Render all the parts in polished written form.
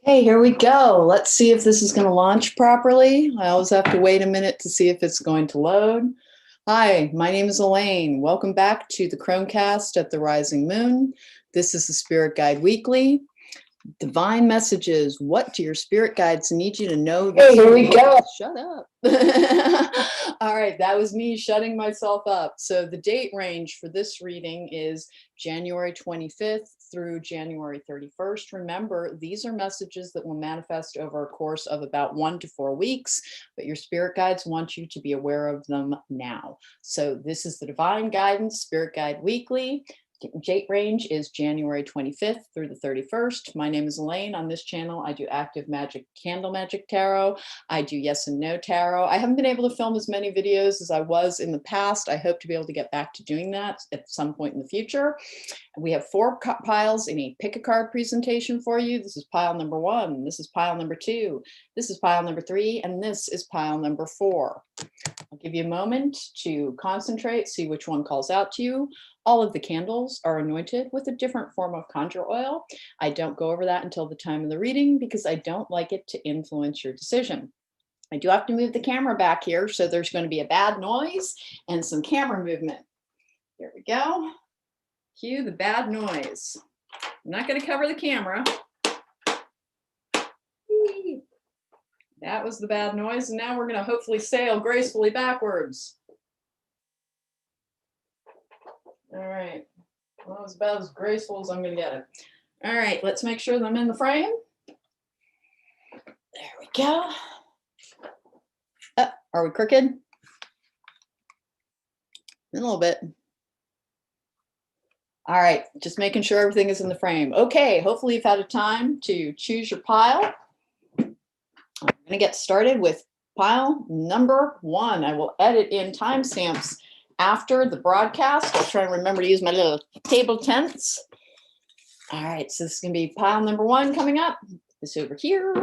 Hey, here we go. Let's see if this is going to launch properly. I always have to wait a minute to see if it's going to load. Hi, my name is Elaine. Welcome back to the cronecast at the Rising Moon. This is the Spirit Guide Weekly. Divine messages. What do your spirit guides need you to know? Hey, here we go. Shut up. All right, that was me shutting myself up. So the date range for this reading is January 25th through January 31st. Remember, these are messages that will manifest over a course of about 1 to 4 weeks, but your spirit guides want you to be aware of them now. So this is the Divine Guidance Spirit Guide Weekly. Date range is January 25th through the 31st. My name is Elaine. On this channel, I do active magic, candle magic tarot. I do yes and no tarot. I haven't been able to film as many videos as I was in the past. I hope to be able to get back to doing that at some point in the future. We have 4 piles in a pick a card presentation for you. This is pile number 1. This is pile number 2. This is pile number 3. And this is pile number 4. I'll give you a moment to concentrate, see which one calls out to you. All of the candles are anointed with a different form of conjure oil. I don't go over that until the time of the reading because I don't like it to influence your decision. I do have to move the camera back here, so there's going to be a bad noise and some camera movement. There we go. Cue the bad noise. I'm not going to cover the camera. That was the bad noise, and now we're going to hopefully sail gracefully backwards. All right, well, that was about as graceful as I'm going to get it. All right, let's make sure that I'm in the frame. There we go. Are we crooked? In a little bit. All right, just making sure everything is in the frame. Okay, hopefully you've had a time to choose your pile. I'm going to get started with pile number 1. I will edit in timestamps after the broadcast. I'll try and remember to use my little table tents. All right, so this is going to be pile number 1 coming up. This over here.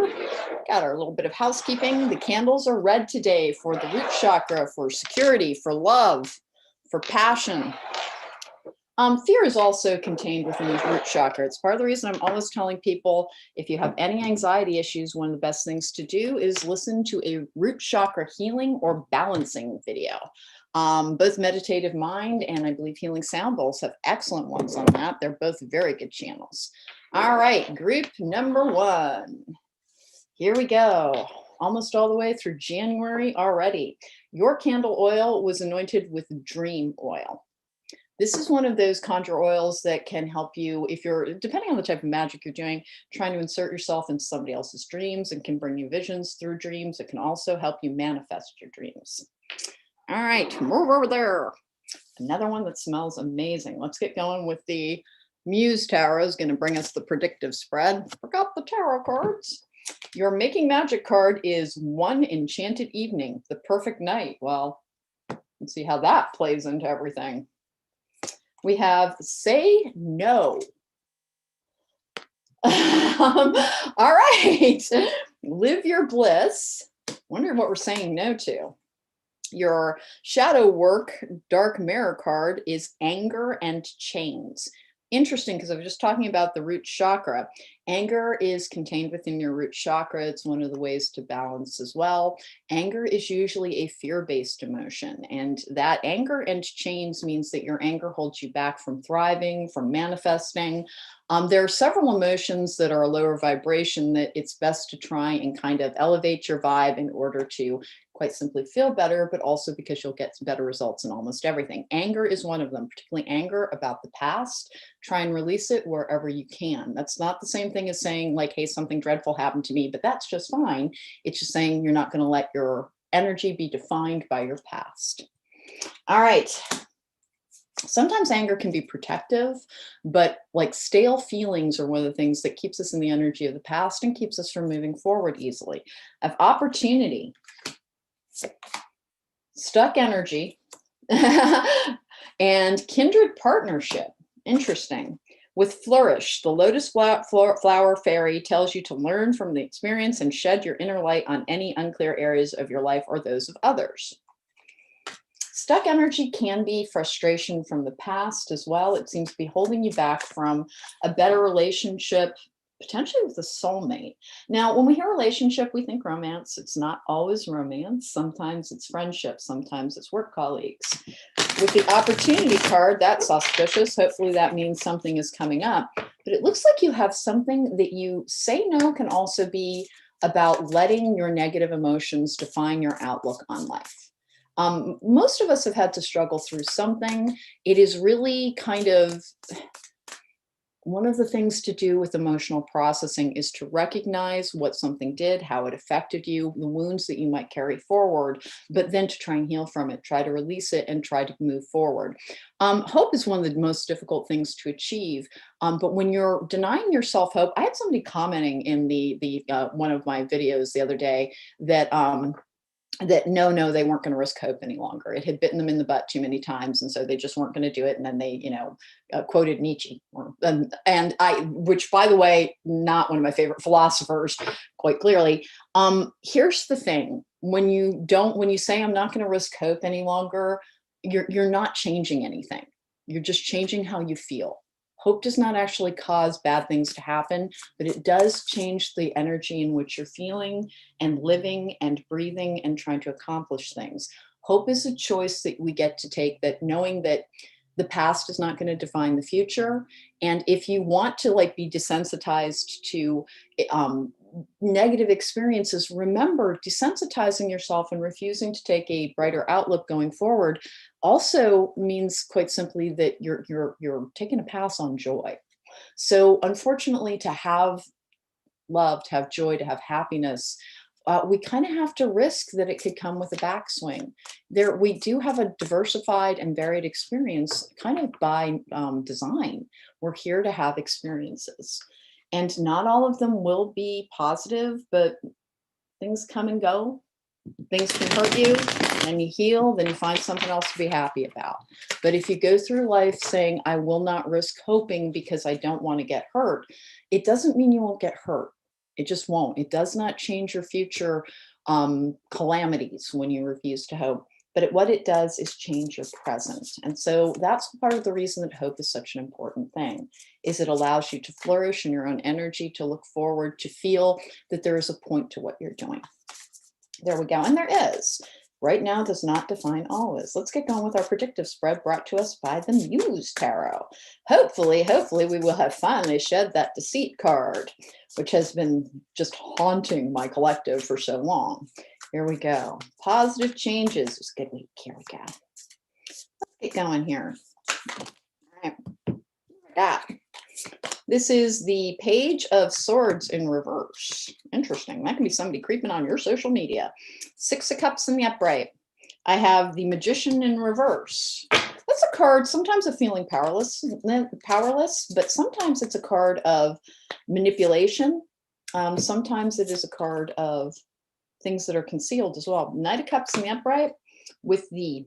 Got our little bit of housekeeping. The candles are red today for the root chakra, for security, for love, for passion. Fear is also contained within the root chakra. It's part of the reason I'm always telling people, if you have any anxiety issues, one of the best things to do is listen to a root chakra healing or balancing video. Both Meditative Mind and I believe Healing Sound Bowls have excellent ones on that. They're both very good channels. All right, group number 1. Here we go. Almost all the way through January already. Your candle oil was anointed with dream oil. This is one of those conjure oils that can help you if you're, depending on the type of magic you're doing, trying to insert yourself in somebody else's dreams and can bring you visions through dreams. It can also help you manifest your dreams. All right, move over there. Another one that smells amazing. Let's get going with the Muse Tarot. Is going to bring us the predictive spread. Forgot the tarot cards. Your Making Magic card is One Enchanted Evening, the perfect night. Well, let's see how that plays into everything. We have Say No. All right. Live Your Bliss. Wonder what we're saying no to. Your Shadow Work Dark Mirror card is Anger and Chains. Interesting, because I was just talking about the root chakra. Anger is contained within your root chakra. It's one of the ways to balance as well. Anger is usually a fear-based emotion, and that anger and chains means that your anger holds you back from thriving, from manifesting. There are several emotions that are a lower vibration that it's best to try and kind of elevate your vibe in order to quite simply feel better, but also because you'll get better results in almost everything. Anger is one of them, particularly anger about the past. Try and release it wherever you can. That's not the same thing as saying like, hey, something dreadful happened to me, but that's just fine. It's just saying you're not going to let your energy be defined by your past. All right. Sometimes anger can be protective, but like stale feelings are one of the things that keeps us in the energy of the past and keeps us from moving forward easily. Of opportunity, stuck energy, and kindred partnership. Interesting. With flourish, the lotus flower fairy tells you to learn from the experience and shed your inner light on any unclear areas of your life or those of others. Stuck energy can be frustration from the past as well. It seems to be holding you back from a better relationship, potentially with a soulmate. Now, when we hear relationship, we think romance. It's not always romance. Sometimes it's friendship. Sometimes it's work colleagues. With the opportunity card, that's auspicious. Hopefully that means something is coming up. But it looks like you have something that you say no can also be about letting your negative emotions define your outlook on life. Most of us have had to struggle through something. It is really kind of one of the things to do with emotional processing is to recognize what something did, how it affected you, the wounds that you might carry forward, but then to try and heal from it, try to release it and try to move forward. Hope is one of the most difficult things to achieve. But when you're denying yourself hope, I had somebody commenting in the one of my videos the other day that no, they weren't going to risk hope any longer. It had bitten them in the butt too many times, and so they just weren't going to do it. And then they, quoted Nietzsche, and which, by the way, not one of my favorite philosophers, quite clearly. Here's the thing: when you say I'm not going to risk hope any longer, you're not changing anything. You're just changing how you feel. Hope does not actually cause bad things to happen, but it does change the energy in which you're feeling and living and breathing and trying to accomplish things. Hope is a choice that we get to take, that knowing that the past is not going to define the future. And if you want to be desensitized to negative experiences, remember desensitizing yourself and refusing to take a brighter outlook going forward also means quite simply that you're taking a pass on joy. So unfortunately, to have love, to have joy, to have happiness, we kind of have to risk that it could come with a backswing. We do have a diversified and varied experience kind of by design. We're here to have experiences. And not all of them will be positive, but things come and go. Things can hurt you, and you heal, then you find something else to be happy about. But if you go through life saying, I will not risk hoping because I don't want to get hurt, it doesn't mean you won't get hurt. It just won't. It does not change your future calamities when you refuse to hope. But what it does is change your present. And so that's part of the reason that hope is such an important thing, is it allows you to flourish in your own energy, to look forward, to feel that there is a point to what you're doing. There we go. And there is. Right now does not define always. Let's get going with our predictive spread brought to us by the Muse Tarot. Hopefully we will have finally shed that deceit card, which has been just haunting my collective for so long. Here we go. Positive changes. It's a good week. Here we go. Let's get going here. All right. Yeah. This is the Page of Swords in reverse. Interesting. That can be somebody creeping on your social media. 6 of Cups in the upright. I have the Magician in reverse. That's a card, sometimes of feeling powerless, but sometimes it's a card of manipulation. Sometimes it is a card of things that are concealed as well. Knight of Cups in the upright with the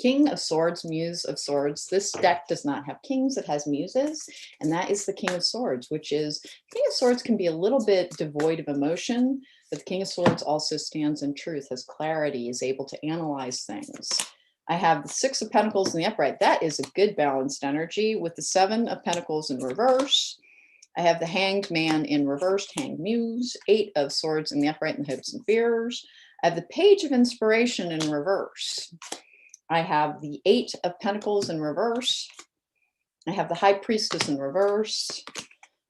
King of Swords, Muse of Swords. This deck does not have kings, it has muses, and that is the King of Swords, which is, King of Swords can be a little bit devoid of emotion, but the King of Swords also stands in truth, has clarity, is able to analyze things. I have the 6 of Pentacles in the upright. That is a good balanced energy with the 7 of Pentacles in reverse. I have the Hanged Man in reverse, Hanged Muse, 8 of Swords in the upright, and hopes and fears. I have the Page of Inspiration in reverse. I have the 8 of Pentacles in reverse. I have the High Priestess in reverse.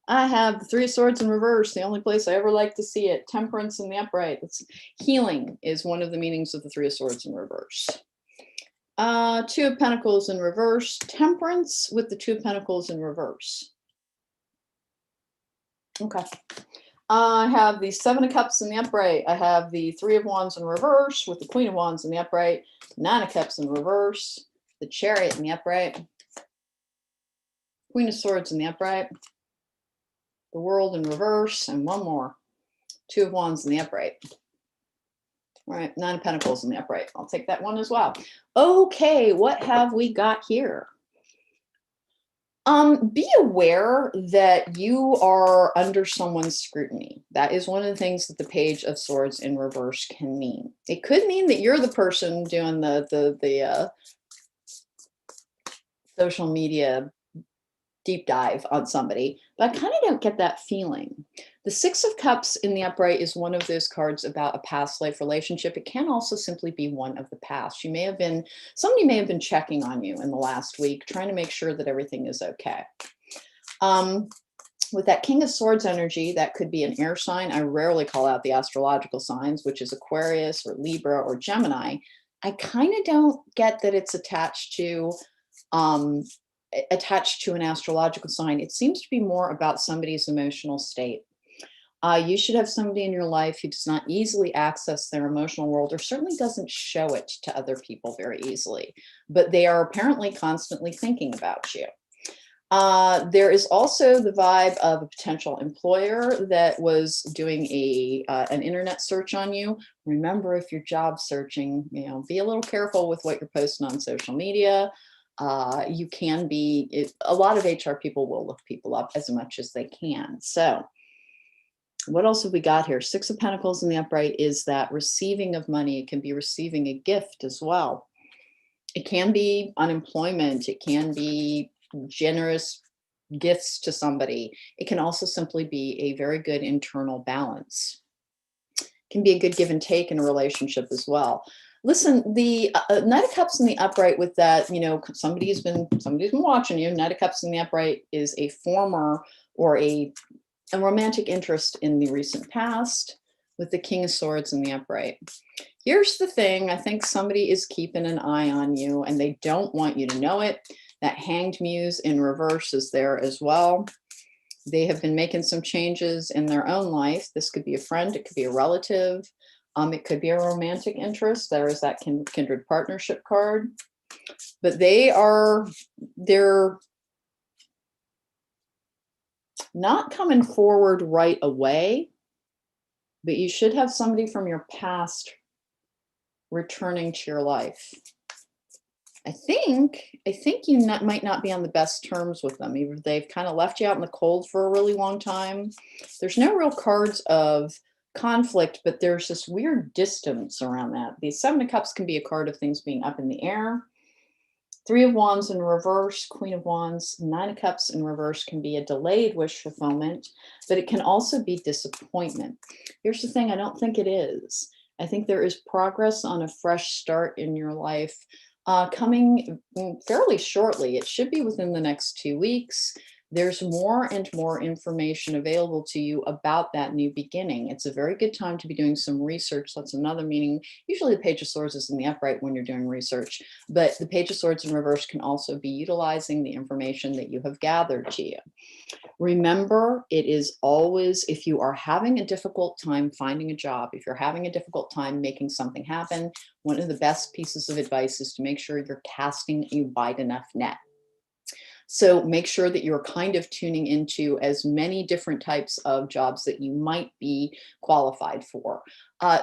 I have the 3 of Swords in reverse, the only place I ever like to see it. Temperance in the upright. Healing is one of the meanings of the 3 of Swords in reverse. 2 of Pentacles in reverse. Temperance with the 2 of Pentacles in reverse. Okay. I have the 7 of Cups in the upright. I have the 3 of Wands in reverse with the Queen of Wands in the upright. 9 of Cups in reverse. The Chariot in the upright. Queen of Swords in the upright. The World in reverse. And one more. 2 of Wands in the upright. All right, 9 of Pentacles in the upright. I'll take that one as well. Okay, what have we got here? Be aware that you are under someone's scrutiny. That is one of the things that the Page of Swords in reverse can mean. It could mean that you're the person doing the social media deep dive on somebody, but I kind of don't get that feeling. The Six of Cups in the upright is one of those cards about a past life relationship. It can also simply be one of the past. Somebody may have been checking on you in the last week, trying to make sure that everything is okay. With that King of Swords energy, that could be an air sign. I rarely call out the astrological signs, which is Aquarius or Libra or Gemini. I kind of don't get that it's attached to an astrological sign. It seems to be more about somebody's emotional state. You should have somebody in your life who does not easily access their emotional world, or certainly doesn't show it to other people very easily, but they are apparently constantly thinking about you. There is also the vibe of a potential employer that was doing an internet search on you. Remember, if you're job searching, be a little careful with what you're posting on social media. A lot of HR people will look people up as much as they can. So what else have we got here? Six of Pentacles in the upright is that receiving of money. It can be receiving a gift as well. It can be unemployment. It can be generous gifts to somebody. It can also simply be a very good internal balance. It can be a good give and take in a relationship as well. Listen, the Knight of Cups in the upright with that, somebody's been watching you. Knight of Cups in the upright is a former or a romantic interest in the recent past with the King of Swords in the upright. Here's the thing. I think somebody is keeping an eye on you and they don't want you to know it. That Hanged Muse in reverse is there as well. They have been making some changes in their own life. This could be a friend. It could be a relative. It could be a romantic interest. There is that kindred partnership card. But they're not coming forward right away, but you should have somebody from your past returning to your life. I think you might not be on the best terms with them. Either they've kind of left you out in the cold for a really long time. There's no real cards of conflict, but there's this weird distance around that. The Seven of Cups can be a card of things being up in the air. Three of Wands in reverse, Queen of Wands, Nine of Cups in reverse can be a delayed wish fulfillment, but it can also be disappointment. Here's the thing, I don't think it is. I think there is progress on a fresh start in your life coming fairly shortly. It should be within the next 2 weeks. There's more and more information available to you about that new beginning. It's a very good time to be doing some research. That's another meaning. Usually the Page of Swords is in the upright when you're doing research, but the Page of Swords in reverse can also be utilizing the information that you have gathered to you. Remember, it is always, if you are having a difficult time finding a job, if you're having a difficult time making something happen, one of the best pieces of advice is to make sure you're casting a wide enough net. So make sure that you're kind of tuning into as many different types of jobs that you might be qualified for.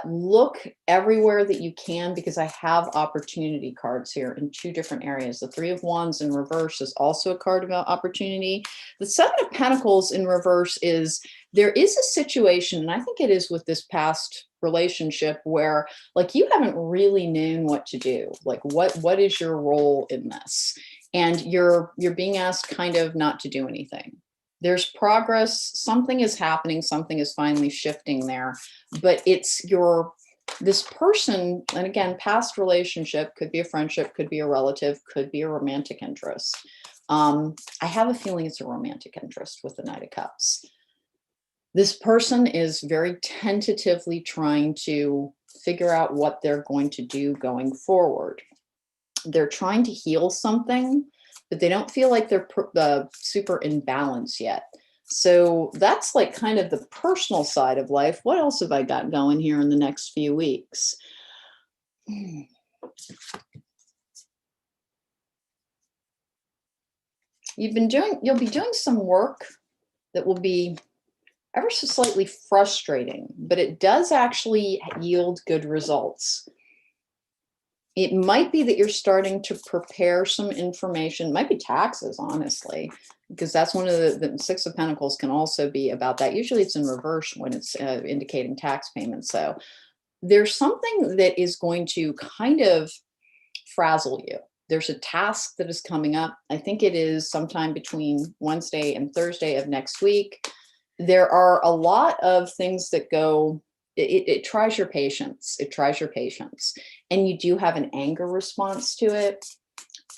Look everywhere that you can, because I have opportunity cards here in 2 different areas. The Three of Wands in reverse is also a card about opportunity. The Seven of Pentacles in reverse is, there is a situation, and I think it is with this past relationship, where like you haven't really known what to do. Like what is your role in this? And you're being asked kind of not to do anything. There's progress, something is happening, something is finally shifting there, but it's this person, and again, past relationship, could be a friendship, could be a relative, could be a romantic interest. I have a feeling it's a romantic interest with the Knight of Cups. This person is very tentatively trying to figure out what they're going to do going forward. They're trying to heal something, but they don't feel like they're super in balance yet. So that's like kind of the personal side of life. What else have I got going here in the next few weeks? You'll be doing some work that will be ever so slightly frustrating, but it does actually yield good results. It might be that you're starting to prepare some information. It might be taxes, honestly, because that's one of the Six of Pentacles can also be about that. Usually it's in reverse when it's indicating tax payments. So there's something that is going to kind of frazzle you. there's a task that is coming up. I think it is sometime between Wednesday and Thursday of next week. There are a lot of things that go, it tries your patience. It tries your patience. And you do have an anger response to it.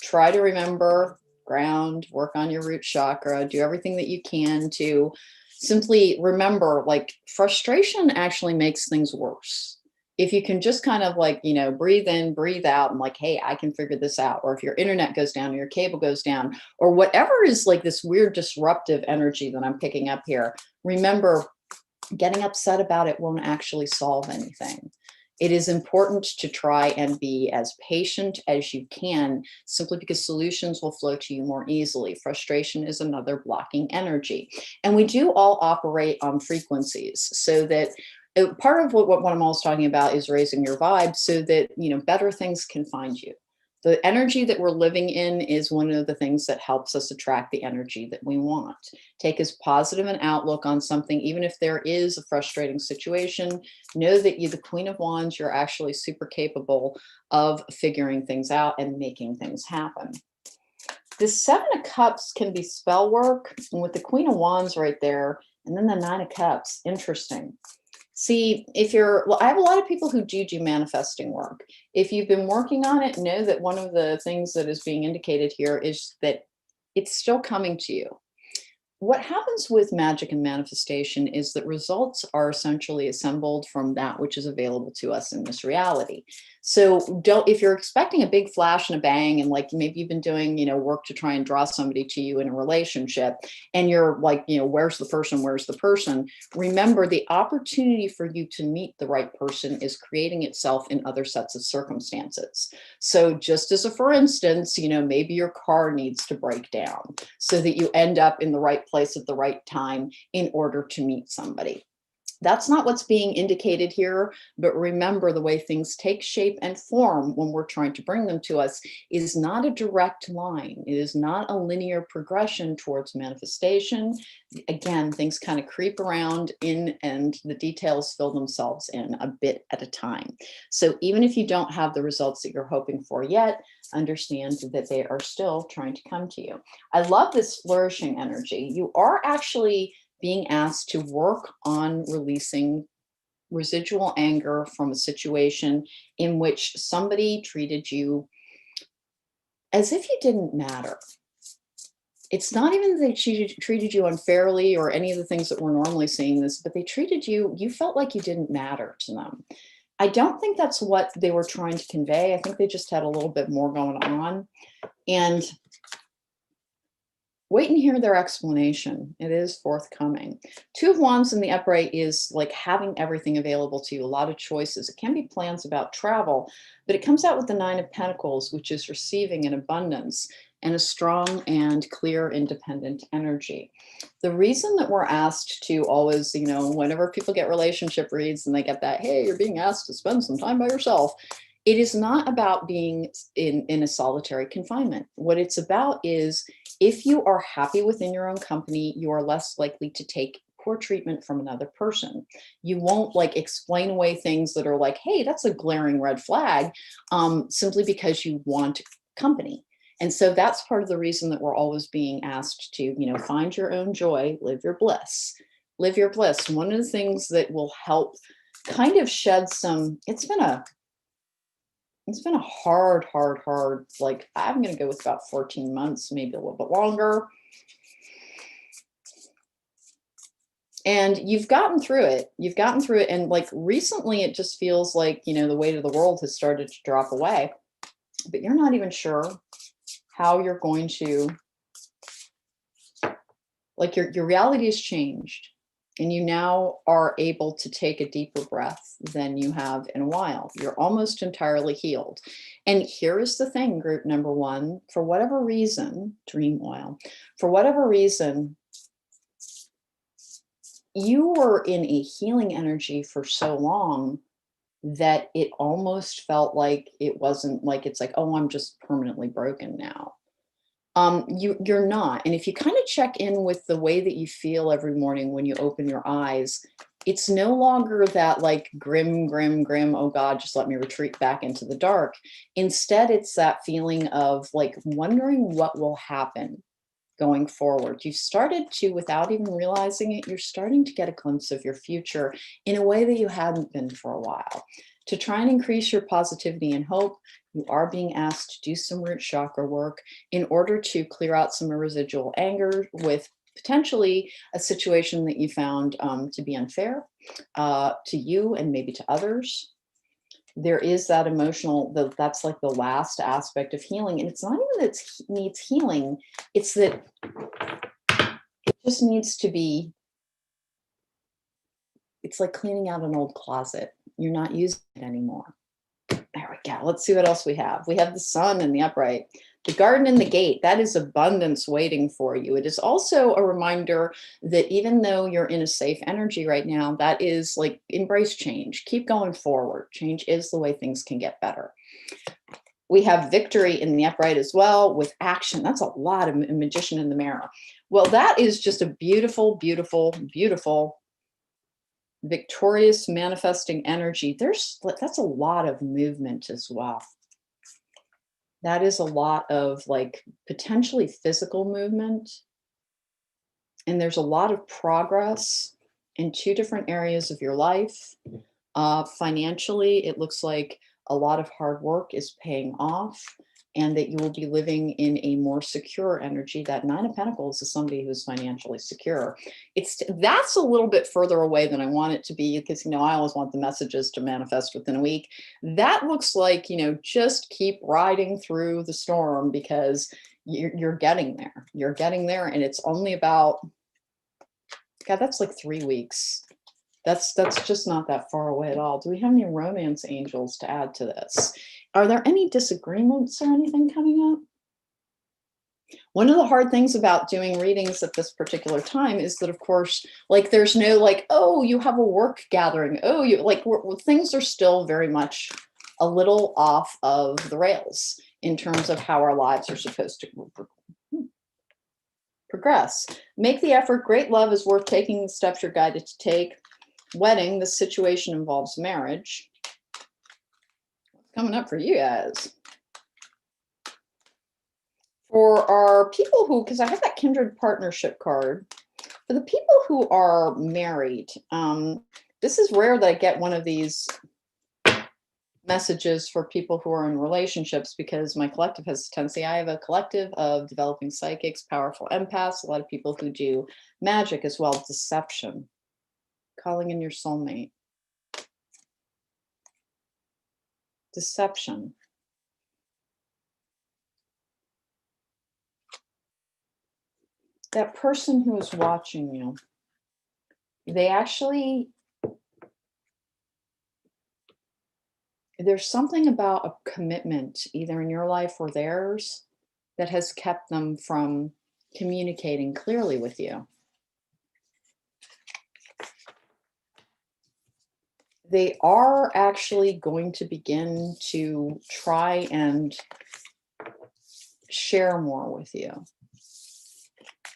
Try to remember, ground, work on your root chakra, do everything that you can to simply remember, like, frustration actually makes things worse. If you can just kind of like, breathe in, breathe out, and like, hey, I can figure this out. Or if your internet goes down or your cable goes down, or whatever is like this weird disruptive energy that I'm picking up here, remember, getting upset about it won't actually solve anything. It is important to try and be as patient as you can, simply because solutions will flow to you more easily. Frustration is another blocking energy. And we do all operate on frequencies, so that part of what I'm always talking about is raising your vibe so that, better things can find you. The energy that we're living in is one of the things that helps us attract the energy that we want. Take as positive an outlook on something, even if there is a frustrating situation. Know that you, the Queen of Wands, you're actually super capable of figuring things out and making things happen. The Seven of Cups can be spell work, and with the Queen of Wands right there, and then the Nine of Cups, interesting. See, I have a lot of people who do manifesting work. If you've been working on it, know that one of the things that is being indicated here is that it's still coming to you. What happens with magic and manifestation is that results are essentially assembled from that which is available to us in this reality. So if you're expecting a big flash and a bang, and like maybe you've been doing, work to try and draw somebody to you in a relationship, and you're like, where's the person? Where's the person? Remember, the opportunity for you to meet the right person is creating itself in other sets of circumstances. So just as a, for instance, maybe your car needs to break down so that you end up in the right place at the right time in order to meet somebody. That's not what's being indicated here, but remember, the way things take shape and form when we're trying to bring them to us is not a direct line. It is not a linear progression towards manifestation. Again, things kind of creep around in, and the details fill themselves in a bit at a time. So even if you don't have the results that you're hoping for yet, understand that they are still trying to come to you. I love this flourishing energy. You are actually being asked to work on releasing residual anger from a situation in which somebody treated you as if you didn't matter. It's not even that they treated you unfairly or any of the things that we're normally seeing this, but they treated you, you felt like you didn't matter to them. I don't think that's what they were trying to convey. I think they just had a little bit more going on. And wait and hear their explanation. It is forthcoming. Two of Wands in the upright is like having everything available to you, a lot of choices. It can be plans about travel, but it comes out with the Nine of Pentacles, which is receiving in abundance and a strong and clear, independent energy. The reason that we're asked to always, whenever people get relationship reads and they get that, hey, you're being asked to spend some time by yourself, it is not about being in a solitary confinement. What it's about is, if you are happy within your own company, you are less likely to take poor treatment from another person. You won't like explain away things that are like, hey, that's a glaring red flag, simply because you want company. And so that's part of the reason that we're always being asked to, find your own joy, live your bliss. Live your bliss. One of the things that will help kind of shed some, it's been a hard, like, I'm going to go with about 14 months, maybe a little bit longer. And you've gotten through it. And like recently, it just feels like, the weight of the world has started to drop away, but you're not even sure how you're going to, like, your reality has changed. And you now are able to take a deeper breath than you have in a while. You're almost entirely healed. And here is the thing, group number one, for whatever reason, dream oil, for whatever reason, you were in a healing energy for so long that it almost felt like it wasn't like, it's like, oh, I'm just permanently broken now. You're not. And if you kind of check in with the way that you feel every morning when you open your eyes, It's no longer that like grim, grim, grim, oh God, just let me retreat back into the dark. Instead, it's that feeling of like wondering what will happen going forward. You started to, without even realizing it, you're starting to get a glimpse of your future in a way that you hadn't been for a while. To try and increase your positivity and hope, you are being asked to do some root chakra work in order to clear out some residual anger with potentially a situation that you found to be unfair to you and maybe to others. There is that emotional, that's like the last aspect of healing. And it's not even that it needs healing, it's that it just needs to be, it's like cleaning out an old closet. You're not using it anymore. There we go. Let's see what else we have. We have the sun in the upright, the garden and the gate. That is abundance waiting for you. It is also a reminder that even though you're in a safe energy right now, that is like embrace change. Keep going forward. Change is the way things can get better. We have victory in the upright as well with action. That's a lot of magician in the mirror. Well, that is just a beautiful, beautiful, beautiful victorious manifesting energy. That's a lot of movement as well. That is a lot of like potentially physical movement. And there's a lot of progress in two different areas of your life. Financially, it looks like a lot of hard work is paying off and that you will be living in a more secure energy. That Nine of Pentacles is somebody who's financially secure. That's a little bit further away than I want it to be because, I always want the messages to manifest within a week. That looks like, just keep riding through the storm because you're getting there. You're getting there, and it's only about, God, that's like 3 weeks. That's just not that far away at all. Do we have any romance angels to add to this? Are there any disagreements or anything coming up? One of the hard things about doing readings at this particular time is that, of course, like there's no like, oh, you have a work gathering. Oh, you like things are still very much a little off of the rails in terms of how our lives are supposed to progress. Make the effort. Great love is worth taking the steps you're guided to take. Wedding, the situation involves marriage. What's coming up for you guys? For our people who, because I have that kindred partnership card, for the people who are married, this is rare that I get one of these messages for people who are in relationships because my collective has a tendency. I have a collective of developing psychics, powerful empaths, a lot of people who do magic as well, deception. Calling in your soulmate. Deception. That person who is watching you, there's something about a commitment, either in your life or theirs, that has kept them from communicating clearly with you. They are actually going to begin to try and share more with you.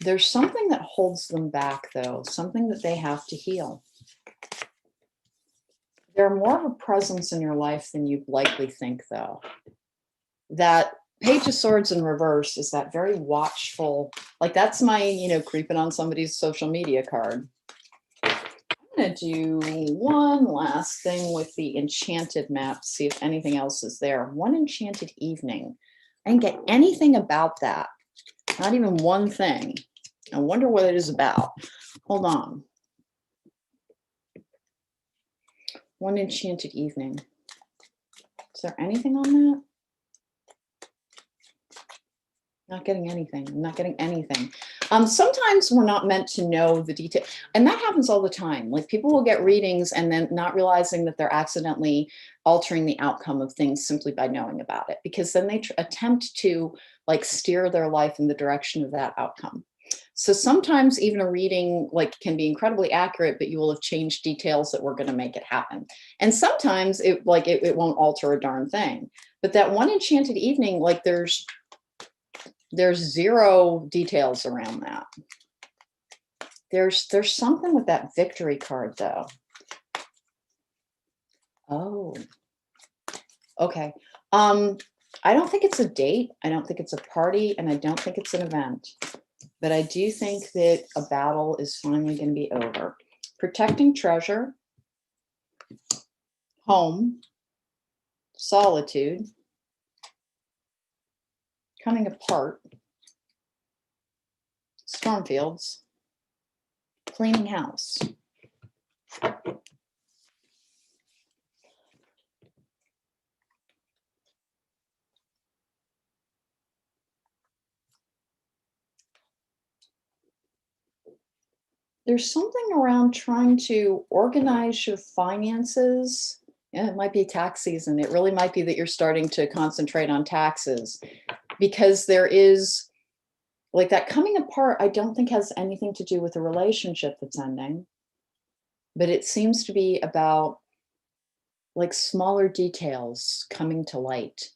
There's something that holds them back, though, something that they have to heal. They're more of a presence in your life than you'd likely think, though. That Page of Swords in reverse is that very watchful, like that's my, creeping on somebody's social media card. I'm going to do one last thing with the enchanted map, see if anything else is there. One enchanted evening. I didn't get anything about that. Not even one thing. I wonder what it is about. Hold on. One enchanted evening. Is there anything on that? Not getting anything. I'm not getting anything. Sometimes we're not meant to know the detail. And that happens all the time. Like people will get readings and then not realizing that they're accidentally altering the outcome of things simply by knowing about it. Because then they attempt to like steer their life in the direction of that outcome. So sometimes even a reading like can be incredibly accurate, but you will have changed details that were going to make it happen. And sometimes it won't alter a darn thing. But that one enchanted evening, like there's zero details around that. There's something with that victory card though. Oh, okay. I don't think it's a date. I don't think it's a party, and I don't think it's an event. But I do think that a battle is finally going to be over. Protecting treasure, home, solitude, coming apart, stormfields, cleaning house. There's something around trying to organize your finances. Yeah, it might be tax season. It really might be that you're starting to concentrate on taxes, because there is like that coming apart. I don't think has anything to do with a relationship that's ending, but it seems to be about like smaller details coming to light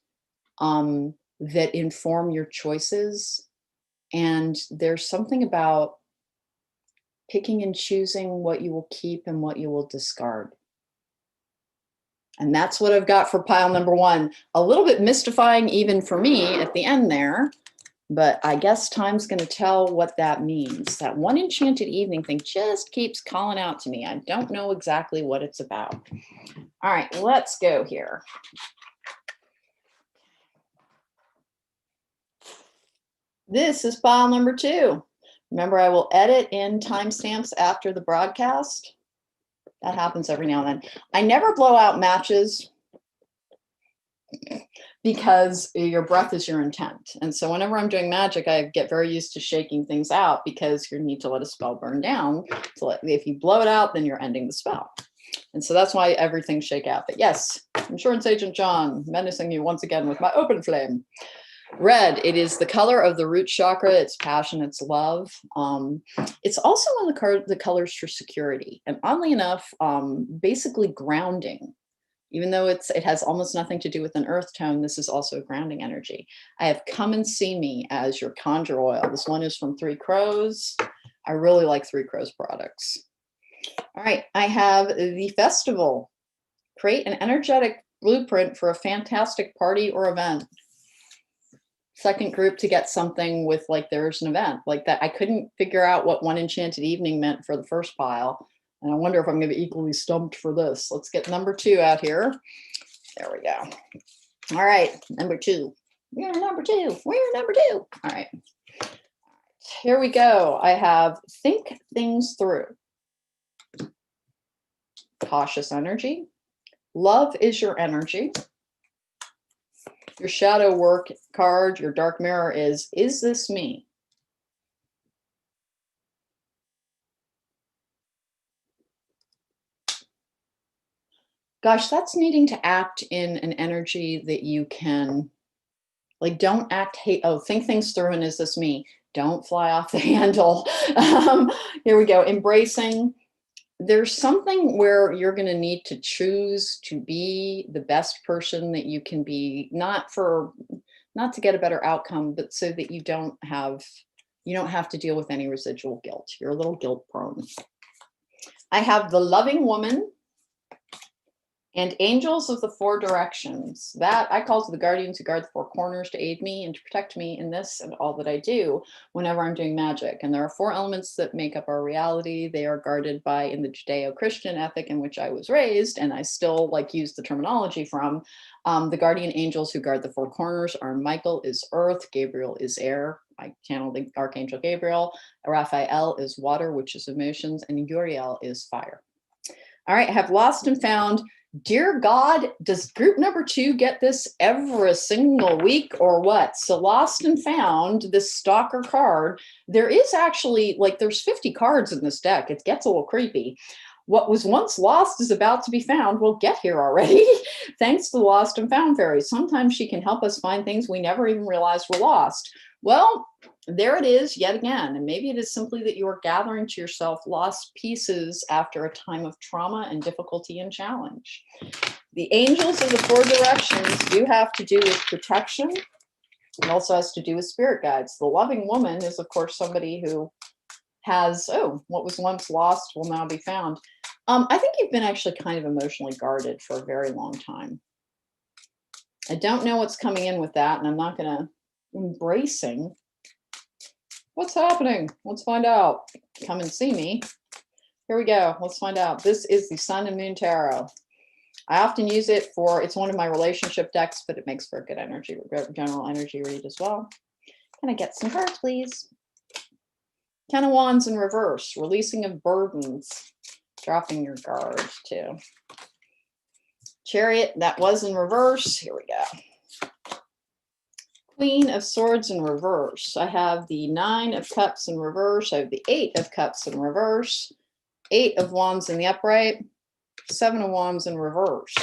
that inform your choices. And there's something about picking and choosing what you will keep and what you will discard. And that's what I've got for pile number one. A little bit mystifying even for me at the end there, but I guess time's going to tell what that means. That one enchanted evening thing just keeps calling out to me. I don't know exactly what it's about. All right, let's go here. This is pile number two. Remember, I will edit in timestamps after the broadcast. That happens every now and then. I never blow out matches because your breath is your intent. And so whenever I'm doing magic, I get very used to shaking things out, because you need to let a spell burn down. So if you blow it out, then you're ending the spell. And so that's why everything shake out. But yes, Insurance Agent John menacing you once again with my open flame. Red, it is the color of the root chakra. It's passion, it's love. It's also one of the colors for security. And oddly enough, basically grounding. Even though it has almost nothing to do with an earth tone, this is also grounding energy. I have Come and See Me as your conjure oil. This one is from Three Crows. I really like Three Crows products. All right, I have the Festival. Create an energetic blueprint for a fantastic party or event. Second group to get something with like there's an event like that. I couldn't figure out what one enchanted evening meant for the first pile, and I wonder if I'm going to be equally stumped for this. Let's get number two out here. There we go. All right, number two. We're number two. We're number two. All right. Here we go. I have Think Things Through. Cautious energy. Love is your energy. Your shadow work card, your dark mirror is this me? Gosh, that's needing to act in an energy that you can, like, don't act hate. Oh, think things through and is this me? Don't fly off the handle. Here we go. Embracing. There's something where you're going to need to choose to be the best person that you can be, not to get a better outcome, but so that you don't have to deal with any residual guilt. You're a little guilt prone. I have the Loving Woman and Angels of the Four Directions. That I call to the guardians who guard the four corners to aid me and to protect me in this and all that I do whenever I'm doing magic. And there are four elements that make up our reality. They are guarded by, in the Judeo-Christian ethic in which I was raised, and I still like use the terminology from, the guardian angels who guard the four corners are Michael is earth, Gabriel is air. I channel the Archangel Gabriel. Raphael is water, which is emotions, and Uriel is fire. All right, I have Lost and Found. Dear God, does group number two get this every single week or what? So Lost and Found, this stalker card, there is actually, like, there's 50 cards in this deck. It gets a little creepy. What was once lost is about to be found. We'll get here already. Thanks to the Lost and Found fairy. Sometimes she can help us find things we never even realized were lost. Well, there it is yet again. And maybe it is simply that you are gathering to yourself lost pieces after a time of trauma and difficulty and challenge. The Angels of the Four Directions do have to do with protection. It also has to do with spirit guides. The Loving Woman is, of course, somebody who has, oh, what was once lost will now be found. I think you've been actually kind of emotionally guarded for a very long time. I don't know what's coming in with that, and I'm not going to embracing. What's happening? Let's find out. Come and see me. Here we go. Let's find out. This is the Sun and Moon Tarot. I often use it for, it's one of my relationship decks, but it makes for a good energy, general energy read as well. Can I get some cards, please? Ten of Wands in reverse, releasing of burdens, dropping your guard too. Chariot, that was in reverse. Here we go. Queen of Swords in reverse. I have the Nine of Cups in reverse. I have the Eight of Cups in reverse. Eight of Wands in the upright. Seven of Wands in reverse.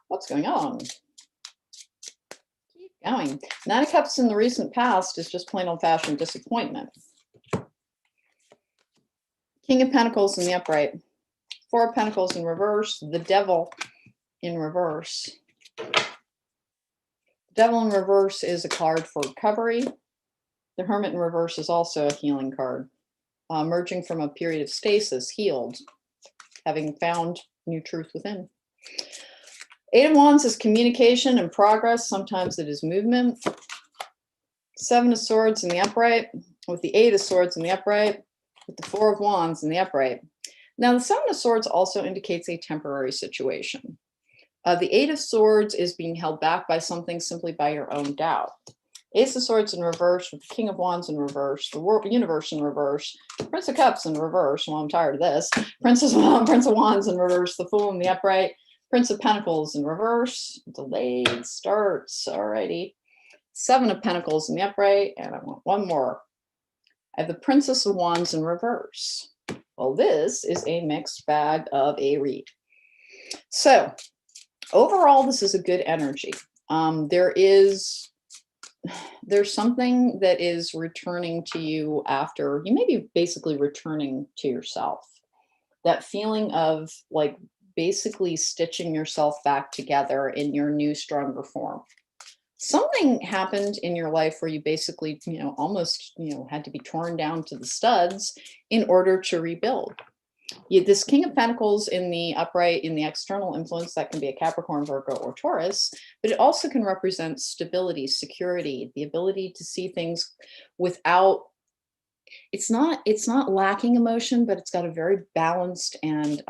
What's going on? Keep going. Nine of Cups in the recent past is just plain old-fashioned disappointment. King of Pentacles in the upright. Four of Pentacles in reverse. The Devil in reverse. The Devil in reverse is a card for recovery. The Hermit in reverse is also a healing card. Emerging from a period of stasis, healed, having found new truth within. Eight of Wands is communication and progress. Sometimes it is movement. Seven of Swords in the upright, with the Eight of Swords in the upright, with the Four of Wands in the upright. Now, the Seven of Swords also indicates a temporary situation. The Eight of Swords is being held back by something simply by your own doubt. Ace of Swords in reverse, with the King of Wands in reverse, the Universe in reverse, Prince of Cups in reverse. Well, I'm tired of this. Prince of Wands in reverse, the Fool in the upright, Prince of Pentacles in reverse, delayed starts. Alrighty. Seven of Pentacles in the upright, and I want one more. I have the Princess of Wands in reverse. Well, this is a mixed bag of a read. So overall, this is a good energy. There's something that is returning to you after you may be basically returning to yourself. That feeling of like basically stitching yourself back together in your new, stronger form. Something happened in your life where you basically, almost, had to be torn down to the studs in order to rebuild. This King of Pentacles in the upright, in the external influence, that can be a Capricorn, Virgo, or Taurus, but it also can represent stability, security, the ability to see things without, it's not lacking emotion, but it's got a very balanced and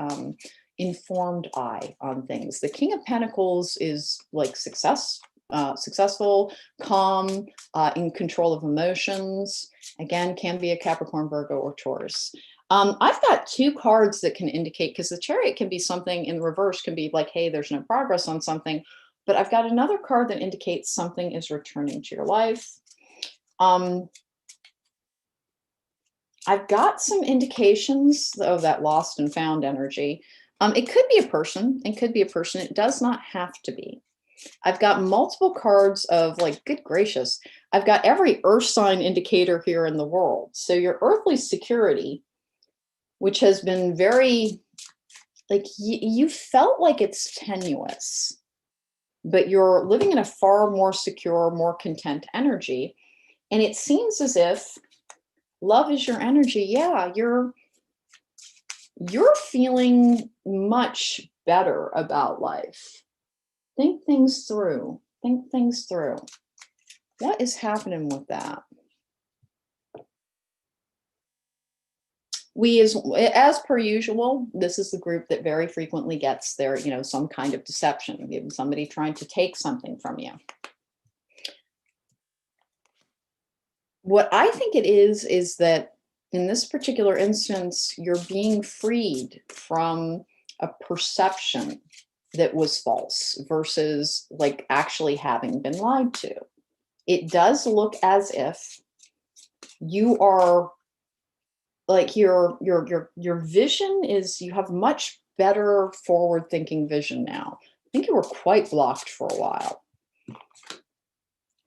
informed eye on things. The King of Pentacles is like successful, calm, in control of emotions. Again, can be a Capricorn, Virgo, or Taurus. I've got two cards that can indicate, because the Chariot can be something in reverse, can be like, hey, there's no progress on something. But I've got another card that indicates something is returning to your life. I've got some indications of that lost and found energy. It could be a person. It could be a person. It does not have to be. I've got multiple cards of like, good gracious. I've got every earth sign indicator here in the world. So your earthly security, which has been very, like, you felt like it's tenuous, but you're living in a far more secure, more content energy. And it seems as if love is your energy. Yeah, you're feeling much better about life. Think things through. Think things through. What is happening with that? We, as per usual, this is the group that very frequently gets their, some kind of deception, somebody trying to take something from you. What I think it is that in this particular instance, you're being freed from a perception that was false versus like actually having been lied to. It does look as if you are like your vision is, you have much better forward thinking vision now. I think you were quite blocked for a while,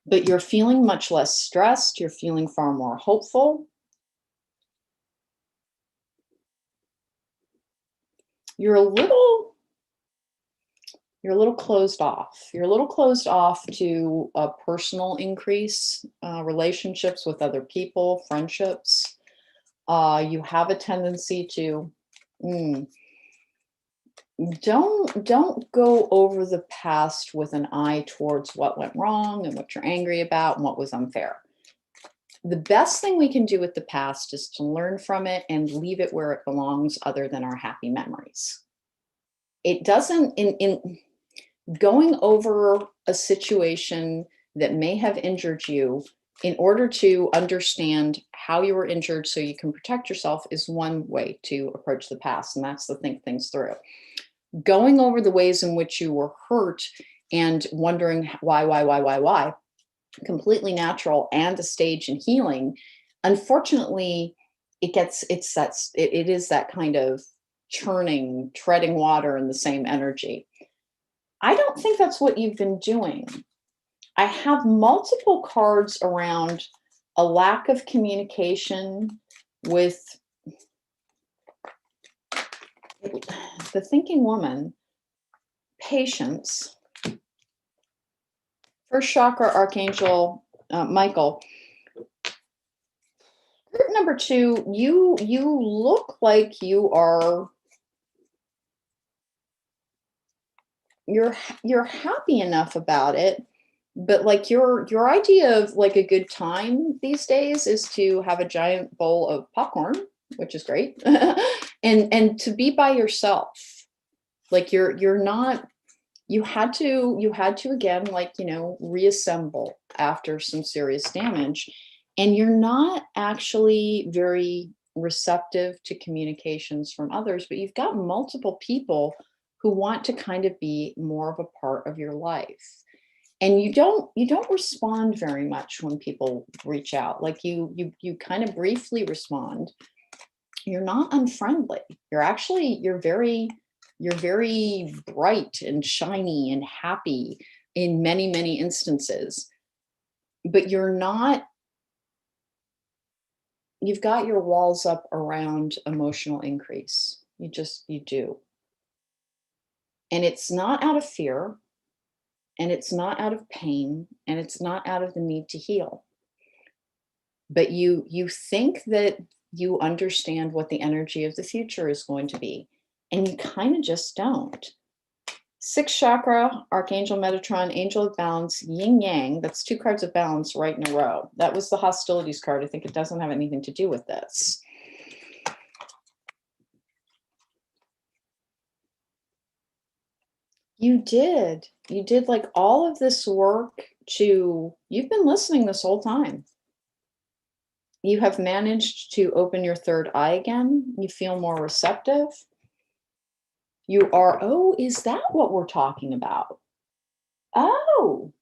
but you're feeling much less stressed. You're feeling far more hopeful. You're a little closed off. You're a little closed off to a personal increase, relationships with other people, friendships. You have a tendency to, mm, don't go over the past with an eye towards what went wrong and what you're angry about and what was unfair. The best thing we can do with the past is to learn from it and leave it where it belongs, other than our happy memories. It doesn't, in going over a situation that may have injured you in order to understand how you were injured so you can protect yourself, is one way to approach the past, and that's to think things through. Going over the ways in which you were hurt and wondering why, completely natural and a stage in healing. Unfortunately, it is that kind of churning, treading water in the same energy. I don't think that's what you've been doing. I have multiple cards around a lack of communication with the thinking woman, patience. First chakra, Archangel Michael. Group number 2, you look like you're happy enough about it, but like your idea of like a good time these days is to have a giant bowl of popcorn, which is great, and to be by yourself. Like you're not, you had to again, like, reassemble after some serious damage, and you're not actually very receptive to communications from others, but you've got multiple people who want to kind of be more of a part of your life, and you don't respond very much when people reach out. Like you kind of briefly respond. You're not unfriendly. You're very bright and shiny and happy in many, many instances, but you've got your walls up around emotional increase. You do. And it's not out of fear, and it's not out of pain, and it's not out of the need to heal. But you think that you understand what the energy of the future is going to be, and you kind of just don't. Sixth chakra, Archangel Metatron, Angel of Balance, Yin Yang. That's 2 cards of balance right in a row. That was the hostilities card. I think it doesn't have anything to do with this. You did. You did like all of this work you've been listening this whole time. You have managed to open your third eye again. You feel more receptive. Oh, is that what we're talking about? Oh,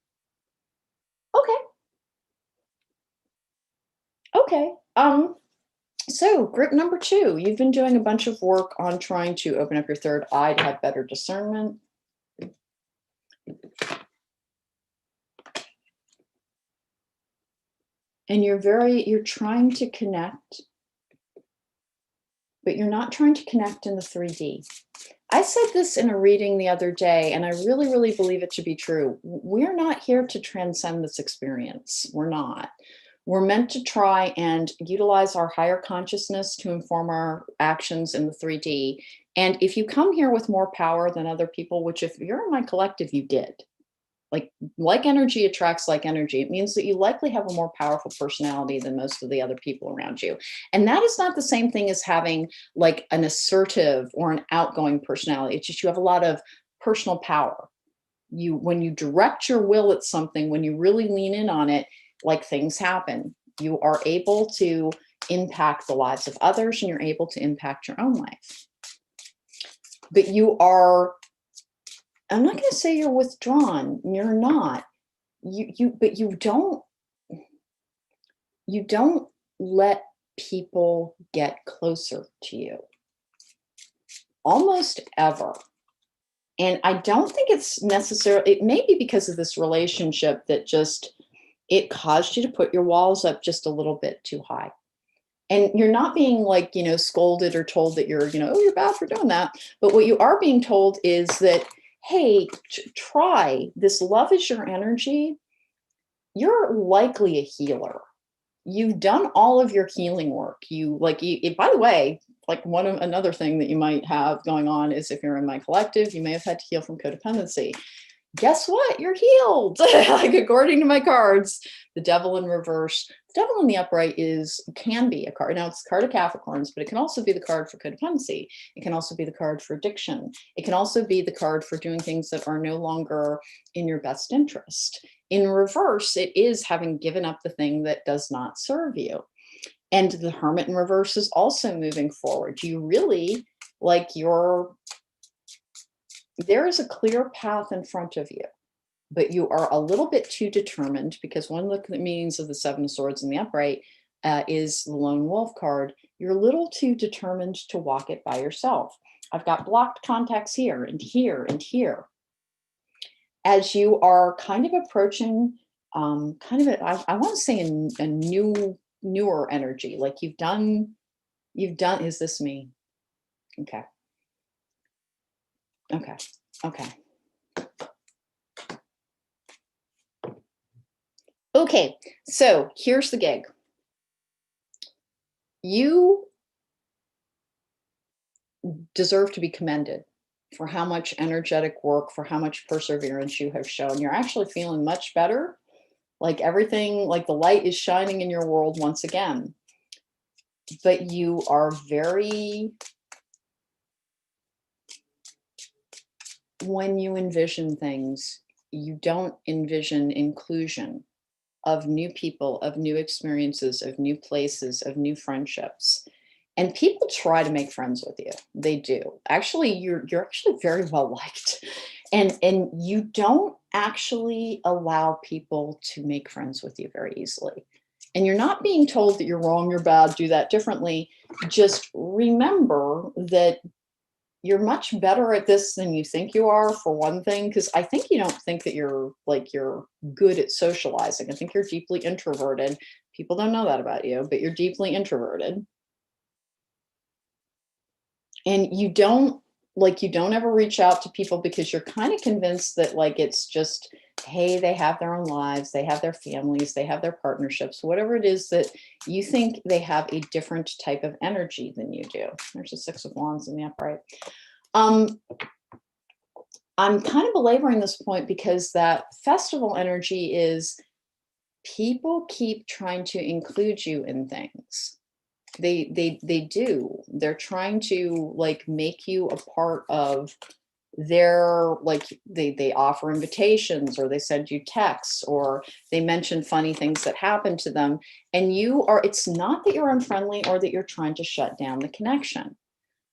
okay. Okay. So group number 2, you've been doing a bunch of work on trying to open up your third eye to have better discernment. And you're trying to connect, but you're not trying to connect in the 3D. I said this in a reading the other day, and I really, really believe it to be true. We're not here to transcend this experience. We're not. We're meant to try and utilize our higher consciousness to inform our actions in the 3D. And if you come here with more power than other people, which if you're in my collective, you did. Like energy attracts like energy. It means that you likely have a more powerful personality than most of the other people around you. And that is not the same thing as having like an assertive or an outgoing personality. It's just you have a lot of personal power. When you direct your will at something, when you really lean in on it, like things happen. You are able to impact the lives of others, and you're able to impact your own life. But I'm not going to say you're withdrawn. You're not. But you don't let people get closer to you. Almost ever. And I don't think it's necessarily, it may be because of this relationship that it caused you to put your walls up just a little bit too high. And you're not being like, scolded or told that you're, oh, you're bad for doing that. But what you are being told is that, hey, try this. Love is your energy. You're likely a healer. you've done all of your healing work. By the way, like another thing that you might have going on is if you're in my collective, you may have had to heal from codependency. Guess what? You're healed. Like according to my cards, the devil in reverse, the devil in the upright can be a card. Now it's a card of Capricorns, but it can also be the card for codependency. It can also be the card for addiction. It can also be the card for doing things that are no longer in your best interest. In reverse, it is having given up the thing that does not serve you. And the Hermit in reverse is also moving forward. You really there is a clear path in front of you, but you are a little bit too determined, because one of the meanings of the Seven of Swords in the upright is the Lone Wolf card. You're a little too determined to walk it by yourself. I've got blocked contacts here and here and here. As you are kind of approaching I want to say a newer energy, like you've done, is this me? Okay. Okay. Okay. Okay. So here's the gig. You deserve to be commended for how much energetic work, for how much perseverance you have shown. You're actually feeling much better. Like everything, like the light is shining in your world once again. But you are when you envision things, you don't envision inclusion of new people, of new experiences, of new places, of new friendships. And people try to make friends with you. They do. Actually, you're actually very well liked. And you don't actually allow people to make friends with you very easily. And you're not being told that you're wrong, you're bad, do that differently. Just remember that you're much better at this than you think you are, for one thing, because I think you don't think that you're good at socializing. I think you're deeply introverted. People don't know that about you, but you're deeply introverted. And you don't ever reach out to people because you're kind of convinced that it's just, hey, they have their own lives, they have their families, they have their partnerships, whatever it is, that you think they have a different type of energy than you do. There's a Six of Wands in the upright. I'm kind of belaboring this point because that festival energy is people keep trying to include you in things. They do. They're trying to make you a part of their, they offer invitations, or they send you texts, or they mention funny things that happen to them. And it's not that you're unfriendly or that you're trying to shut down the connection,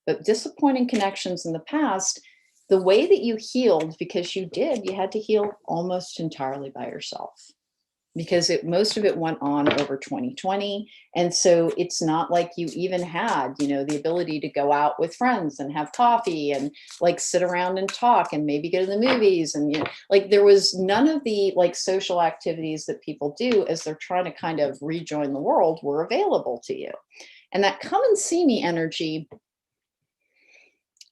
but disappointing connections in the past, the way that you healed, because you had to heal almost entirely by yourself. Because most of it went on over 2020. And so it's not like you even had, the ability to go out with friends and have coffee and sit around and talk and maybe go to the movies. And, there was none of the social activities that people do as they're trying to kind of rejoin the world were available to you. And that come and see me energy,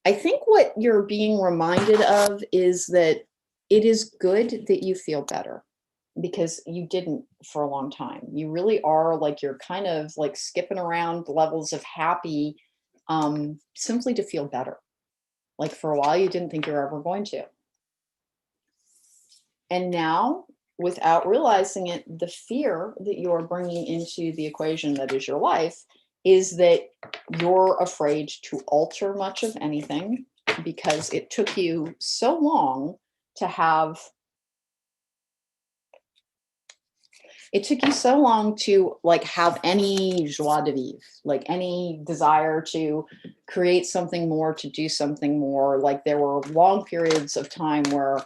I think what you're being reminded of is that it is good that you feel better, because you didn't for a long time. You really are you're kind of skipping around levels of happy simply to feel better. For a while, you didn't think you're ever going to. And now, without realizing it, the fear that you're bringing into the equation that is your life is that you're afraid to alter much of anything, because it took you so long to have have any joie de vivre, any desire to create something more, to do something more. There were long periods of time where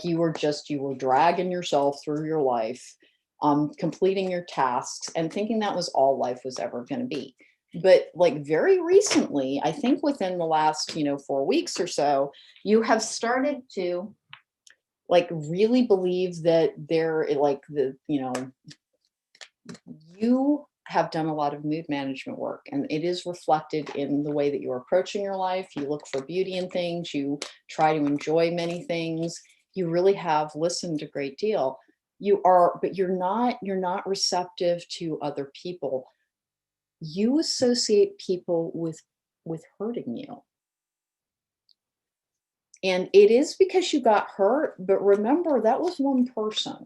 you were dragging yourself through your life, completing your tasks and thinking that was all life was ever going to be. But very recently, I think within the last 4 weeks or so, you have started to really believe that you have done a lot of mood management work, and it is reflected in the way that you're approaching your life. You look for beauty in things, you try to enjoy many things, you really have listened a great deal. You are, but you're not receptive to other people. You associate people with hurting you. And it is because you got hurt, but remember that was one person.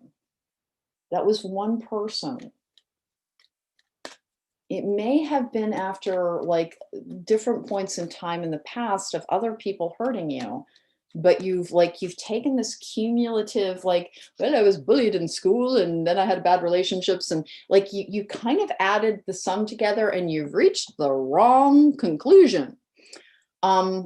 That was one person. It may have been after like different points in time in the past of other people hurting you, but you've taken this cumulative, like, well, I was bullied in school and then I had bad relationships, and like you kind of added the sum together and you've reached the wrong conclusion,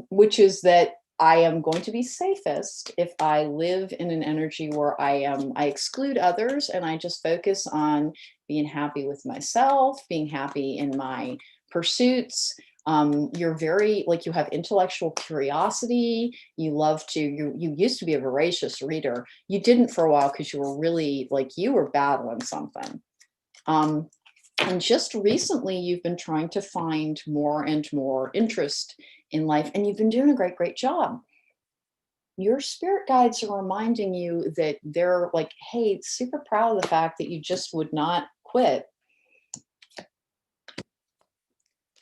which is that I am going to be safest if I live in an energy where I exclude others and I just focus on being happy with myself, being happy in my pursuits. You're very, like, you have intellectual curiosity. You love to, you used to be a voracious reader. You didn't for a while because you were really, like, you were battling something. And just recently, you've been trying to find more and more interest in life, and you've been doing a great job. Your spirit guides are reminding you that they're like, hey, super proud of the fact that you just would not quit.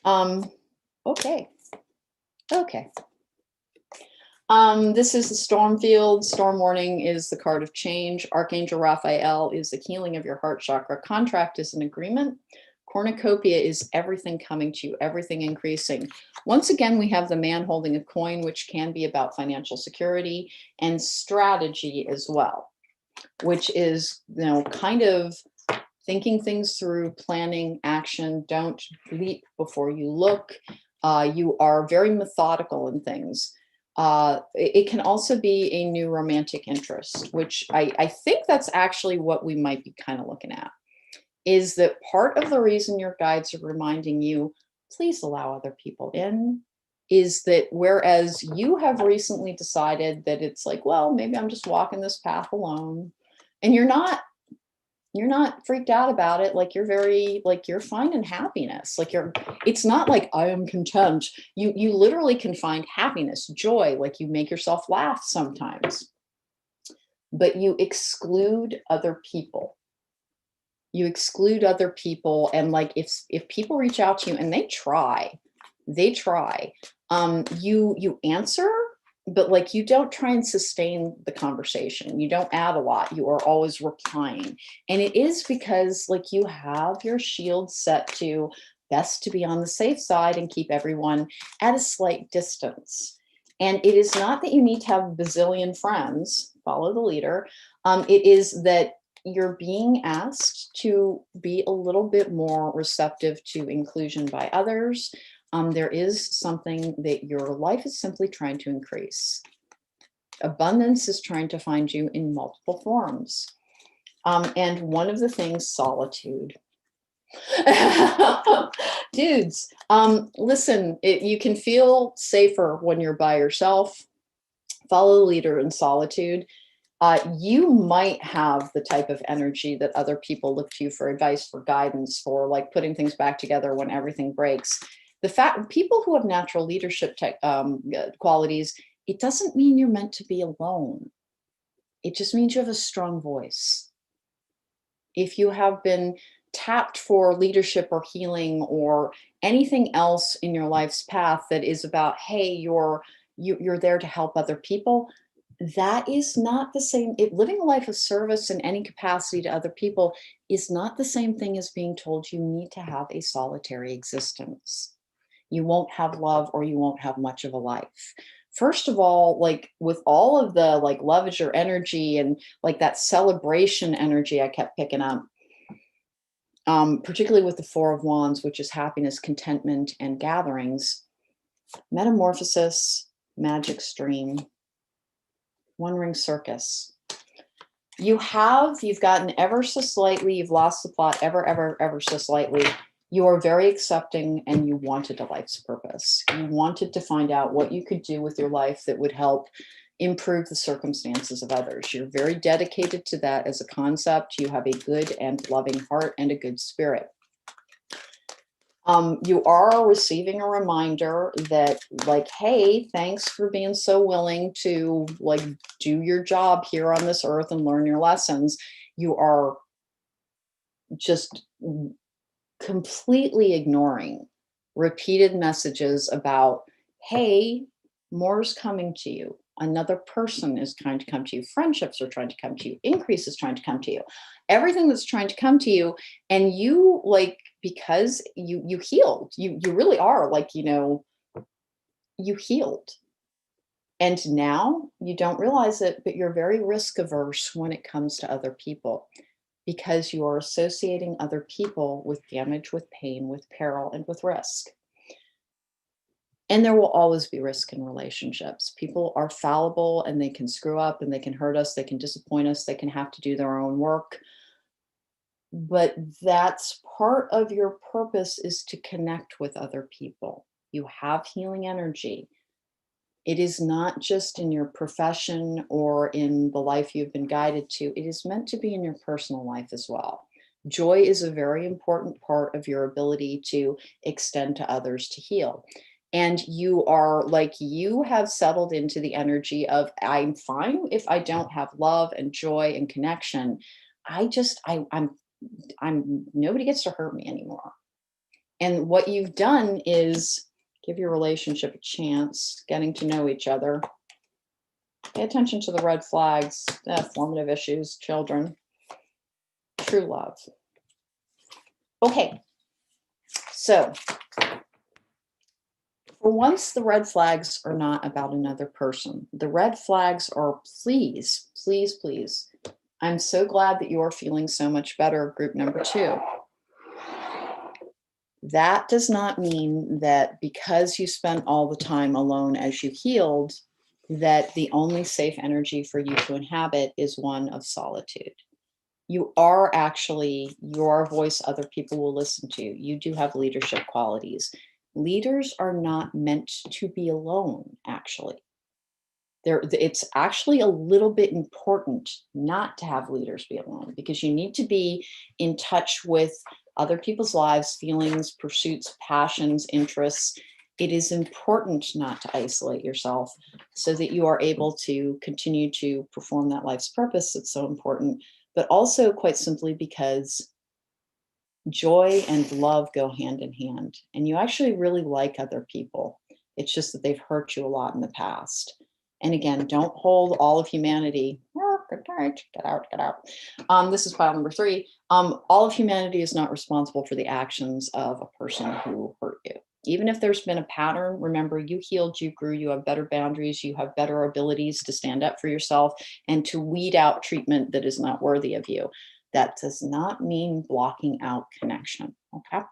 Okay. This is the storm field. Storm warning is the card of change. Archangel Raphael is the healing of your heart chakra. Contract is an agreement. Cornucopia is everything coming to you, everything increasing. Once again, we have the man holding a coin, which can be about financial security and strategy as well, which is, kind of thinking things through, planning, action. Don't leap before you look. You are very methodical in things. It can also be a new romantic interest, which I think that's actually what we might be kind of looking at. Is that part of the reason your guides are reminding you, please allow other people in, is that whereas you have recently decided that it's like, well, maybe I'm just walking this path alone, and you're not freaked out about it. Like, you're very, like, you're finding happiness. Like, it's not like I am content. You literally can find happiness, joy, like you make yourself laugh sometimes, but you exclude other people. You exclude other people, and like if people reach out to you and they try, you answer, but like you don't try and sustain the conversation. You don't add a lot. You are always replying, and it is because like you have your shield set to best to be on the safe side and keep everyone at a slight distance. And it is not that you need to have a bazillion friends. Follow the leader. It is that you're being asked to be a little bit more receptive to inclusion by others. There is something that your life is simply trying to increase. Abundance is trying to find you in multiple forms. And one of the things, solitude. Dudes, listen, you can feel safer when you're by yourself. Follow the leader in solitude. You might have the type of energy that other people look to you for advice, for guidance, for like putting things back together when everything breaks. The fact people who have natural leadership qualities, it doesn't mean you're meant to be alone. It just means you have a strong voice. If you have been tapped for leadership or healing or anything else in your life's path that is about, hey, you're there to help other people, that is not the same. Living a life of service in any capacity to other people is not the same thing as being told you need to have a solitary existence. You won't have love, or you won't have much of a life. First of all, like with all of the like love is your energy and like that celebration energy I kept picking up, particularly with the Four of Wands, which is happiness, contentment, and gatherings, metamorphosis, magic stream, one ring circus. You've gotten ever so slightly, you've lost the plot ever so slightly. You are very accepting, and you wanted a life's purpose. You wanted to find out what you could do with your life that would help improve the circumstances of others. You're very dedicated to that as a concept. You have a good and loving heart and a good spirit. You are receiving a reminder that like, hey, thanks for being so willing to like do your job here on this earth and learn your lessons. You are just completely ignoring repeated messages about, hey, more's coming to you. Another person is trying to come to you. Friendships are trying to come to you. Increase is trying to come to you. Everything that's trying to come to you. And you like, because you healed, you really are like, you healed. And now you don't realize it, but you're very risk averse when it comes to other people because you are associating other people with damage, with pain, with peril, and with risk. And there will always be risk in relationships. People are fallible and they can screw up and they can hurt us, they can disappoint us, they can have to do their own work. But that's part of your purpose, is to connect with other people. You have healing energy. It is not just in your profession or in the life you've been guided to. It is meant to be in your personal life as well. Joy is a very important part of your ability to extend to others to heal. And you are like, you have settled into the energy of, I'm fine if I don't have love and joy and connection. I'm nobody gets to hurt me anymore. And what you've done is give your relationship a chance, getting to know each other. Pay attention to the red flags, formative issues, children, true love. Okay, so for once, the red flags are not about another person. The red flags are, please, please, please. I'm so glad that you're feeling so much better, group number 2. That does not mean that because you spent all the time alone as you healed, that the only safe energy for you to inhabit is one of solitude. You are actually your voice, other people will listen to. You do have leadership qualities. Leaders are not meant to be alone, actually. It's actually a little bit important not to have leaders be alone, because you need to be in touch with other people's lives, feelings, pursuits, passions, interests. It is important not to isolate yourself so that you are able to continue to perform that life's purpose. It's so important, but also quite simply because joy and love go hand in hand. And you actually really like other people. It's just that they've hurt you a lot in the past. And again, don't hold all of humanity. Get out. This is pile number 3. All of humanity is not responsible for the actions of a person who hurt you. Even if there's been a pattern, remember, you healed, you grew, you have better boundaries, you have better abilities to stand up for yourself and to weed out treatment that is not worthy of you. That does not mean blocking out connection. Okay. All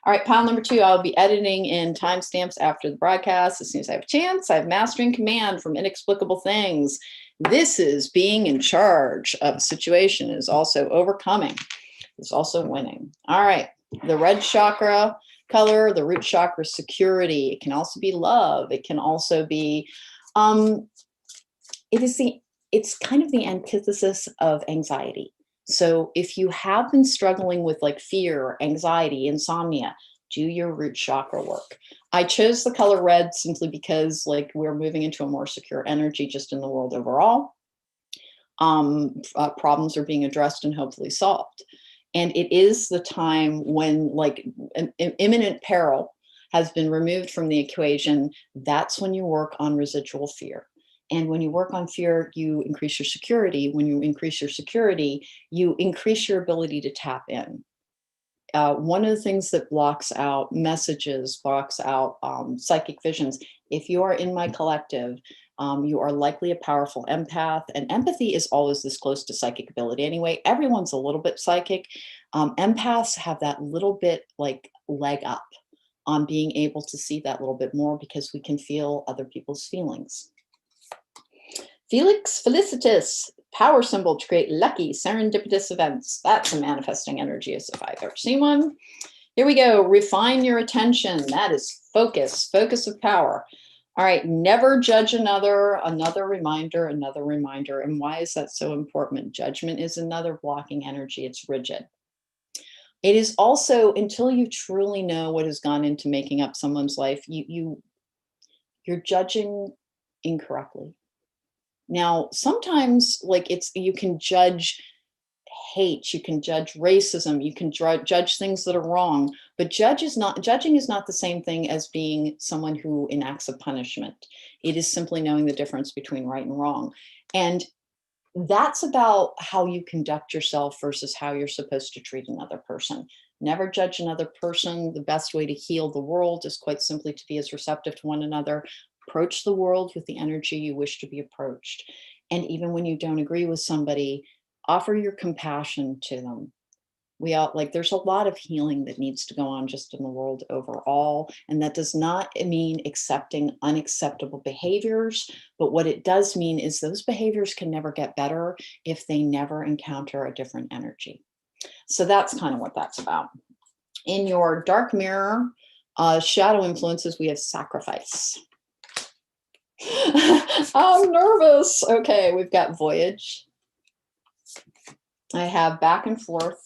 right. Pile number 2, I'll be editing in timestamps after the broadcast as soon as I have a chance. I have mastering command from inexplicable things. This is being in charge of a situation, is also overcoming, is also winning. All right. The red chakra color, the root chakra, security. It can also be love. It can also be, it's kind of the antithesis of anxiety. So if you have been struggling with like fear, anxiety, insomnia, do your root chakra work. I chose the color red simply because like we're moving into a more secure energy just in the world overall. Problems are being addressed and hopefully solved. And it is the time when like an imminent peril has been removed from the equation. That's when you work on residual fear. And when you work on fear, you increase your security. When you increase your security, you increase your ability to tap in. One of the things that blocks out messages, blocks out psychic visions, if you are in my collective, you are likely a powerful empath. And empathy is always this close to psychic ability anyway. Everyone's a little bit psychic. Empaths have that little bit like leg up on being able to see that little bit more because we can feel other people's feelings. Felix Felicitas, power symbol to create lucky serendipitous events. That's a manifesting energy as if I've ever seen one. Here we go. Refine your attention. That is focus, focus of power. All right. Never judge another. Another reminder, another reminder. And why is that so important? Judgment is another blocking energy. It's rigid. It is also, until you truly know what has gone into making up someone's life, you're judging incorrectly. Now, sometimes like you can judge hate, you can judge racism, you can judge things that are wrong, but judging is not the same thing as being someone who enacts a punishment. It is simply knowing the difference between right and wrong. And that's about how you conduct yourself versus how you're supposed to treat another person. Never judge another person. The best way to heal the world is quite simply to be as receptive to one another. Approach the world with the energy you wish to be approached. And even when you don't agree with somebody, offer your compassion to them. We all there's a lot of healing that needs to go on just in the world overall. And that does not mean accepting unacceptable behaviors. But what it does mean is those behaviors can never get better if they never encounter a different energy. So that's kind of what that's about. In your dark mirror, shadow influences, we have sacrifice. I'm nervous. Okay, we've got voyage. I have back and forth.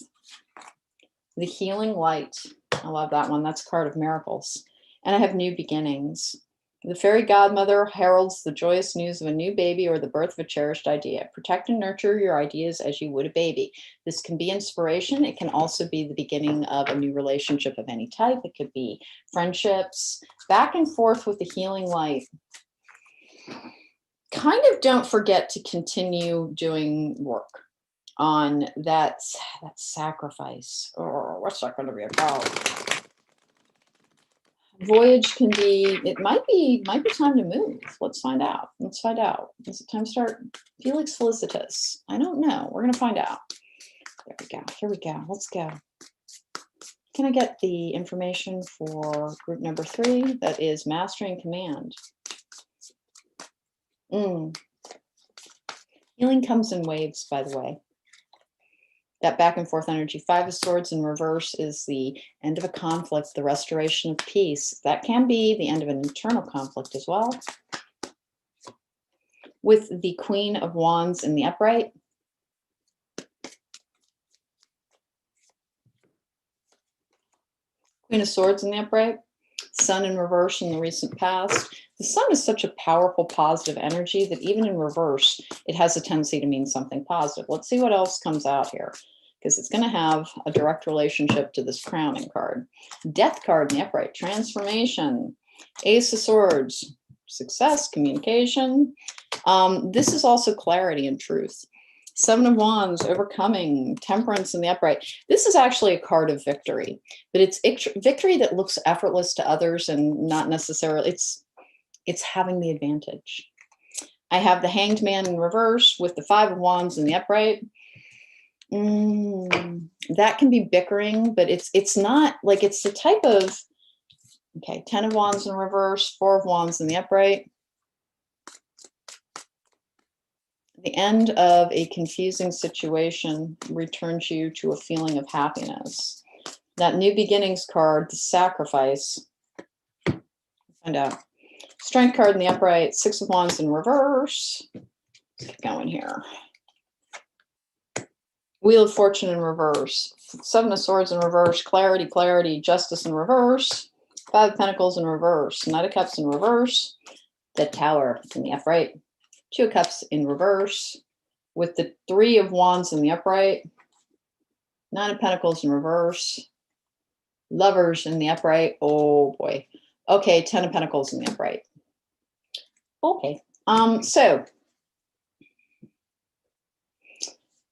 The healing light. I love that one. That's a card of miracles. And I have new beginnings. The fairy godmother heralds the joyous news of a new baby or the birth of a cherished idea. Protect and nurture your ideas as you would a baby. This can be inspiration. It can also be the beginning of a new relationship of any type. It could be friendships. Back and forth with the healing light. Kind of don't forget to continue doing work on that sacrifice. Or what's that going to be about? Voyage can be, it might be time to move. Let's find out. Let's find out. Is it time to start? Felix Felicitas. I don't know. We're going to find out. There we go. Here we go. Let's go. Can I get the information for group number 3? That is Mastery and Command. Healing comes in waves, by the way. That back and forth energy. 5 of Swords in reverse is the end of a conflict, the restoration of peace. That can be the end of an internal conflict as well. With the Queen of Wands in the upright. Queen of Swords in the upright. Sun in reverse in the recent past. The sun is such a powerful, positive energy that even in reverse, it has a tendency to mean something positive. Let's see what else comes out here, because it's going to have a direct relationship to this crowning card. Death card in the upright, transformation. Ace of Swords, success, communication. This is also clarity and truth. 7 of Wands, overcoming, temperance in the upright. This is actually a card of victory, but it's victory that looks effortless to others and not necessarily, it's having the advantage. I have the Hanged Man in reverse with the 5 of Wands in the upright. That can be bickering, but it's not like, it's the type of, okay, 10 of Wands in reverse, 4 of Wands in the upright. The end of a confusing situation returns you to a feeling of happiness. That new beginnings card, the sacrifice. Find out. Strength card in the upright, 6 of Wands in reverse. Let's get going here. Wheel of Fortune in reverse. 7 of Swords in reverse. Clarity, clarity, justice in reverse. 5 of Pentacles in reverse. Knight of Cups in reverse. The Tower in the upright. 2 of Cups in reverse, with the 3 of Wands in the upright, 9 of Pentacles in reverse, Lovers in the upright. Oh boy. Okay, 10 of Pentacles in the upright. Okay. So,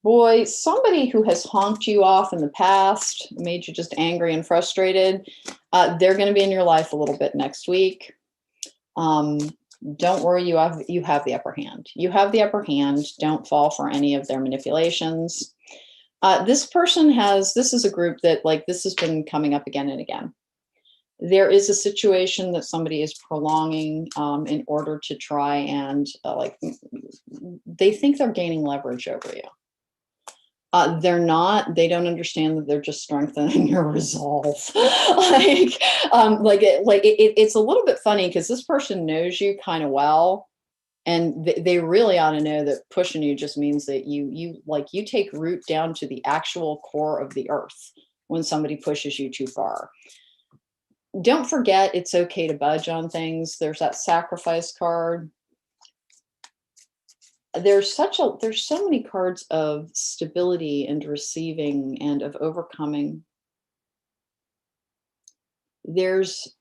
boy, somebody who has honked you off in the past, made you just angry and frustrated, they're going to be in your life a little bit next week. Don't worry, you have the upper hand. You have the upper hand. Don't fall for any of their manipulations. This is a group that, like, this has been coming up again and again. There is a situation that somebody is prolonging in order to try and they think they're gaining leverage over you. They're not. They don't understand that they're just strengthening your resolve. It's a little bit funny because this person knows you kind of well, and they really ought to know that pushing you just means that you take root down to the actual core of the earth when somebody pushes you too far. Don't forget, it's okay to budge on things. There's that sacrifice card. there's so many cards of stability and receiving and of overcoming. There's,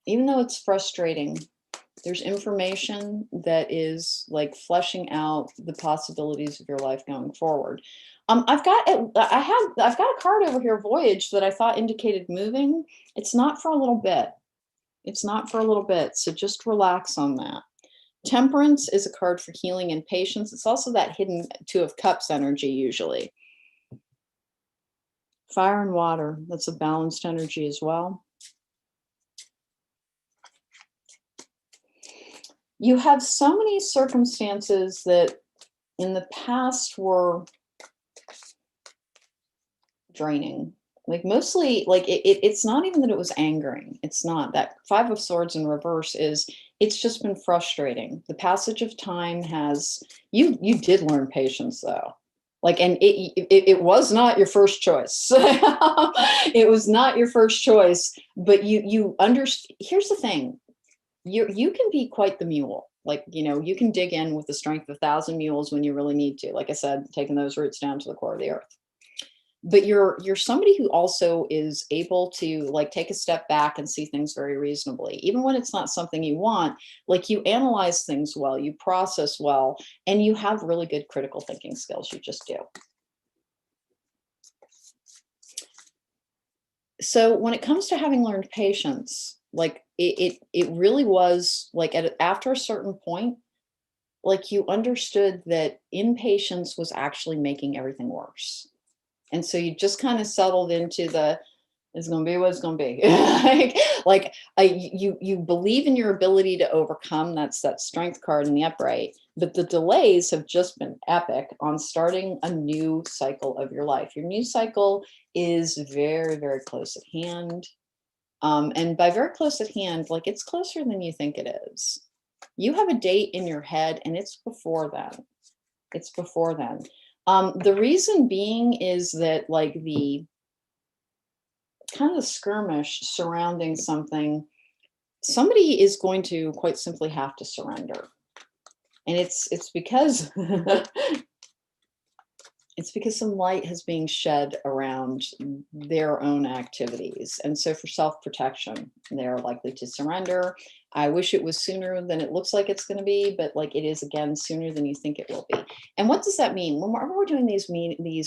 even though it's frustrating, there's information that is like fleshing out the possibilities of your life going forward. I've got a card over here, Voyage, that I thought indicated moving. It's not for a little bit. It's not for a little bit. So just relax on that. Temperance is a card for healing and patience. It's also that hidden Two of Cups energy usually. Fire and water, that's a balanced energy as well. You have so many circumstances that in the past were draining. Like mostly, like it's not even that it was angering. It's not. That Five of Swords in reverse is, it's just been frustrating. The passage of time has, you did learn patience though. Like, and it was not your first choice. It was not your first choice, but you understand. Here's the thing. You can be quite the mule. Like, you know, you can dig in with the strength of 1,000 mules when you really need to. Like I said, taking those roots down to the core of the earth. But you're somebody who also is able to like take a step back and see things very reasonably, even when it's not something you want. Like, you analyze things well, you process well, and you have really good critical thinking skills. You just do. So when it comes to having learned patience, like it really was like after a certain point, like you understood that impatience was actually making everything worse. And so you just kind of settled into the, it's going to be what it's going to be. You believe in your ability to overcome. That's that Strength card in the upright. But the delays have just been epic on starting a new cycle of your life. Your new cycle is very, very close at hand. And by very close at hand, like it's closer than you think it is. You have a date in your head, and it's before then. It's before then. The reason being is that like the kind of the skirmish surrounding something, somebody is going to quite simply have to surrender. And it's because it's because some light has been shed around their own activities. And so for self-protection, they're likely to surrender. I wish it was sooner than it looks like it's going to be, but like it is, again, sooner than you think it will be. And what does that mean? Whenever we're doing these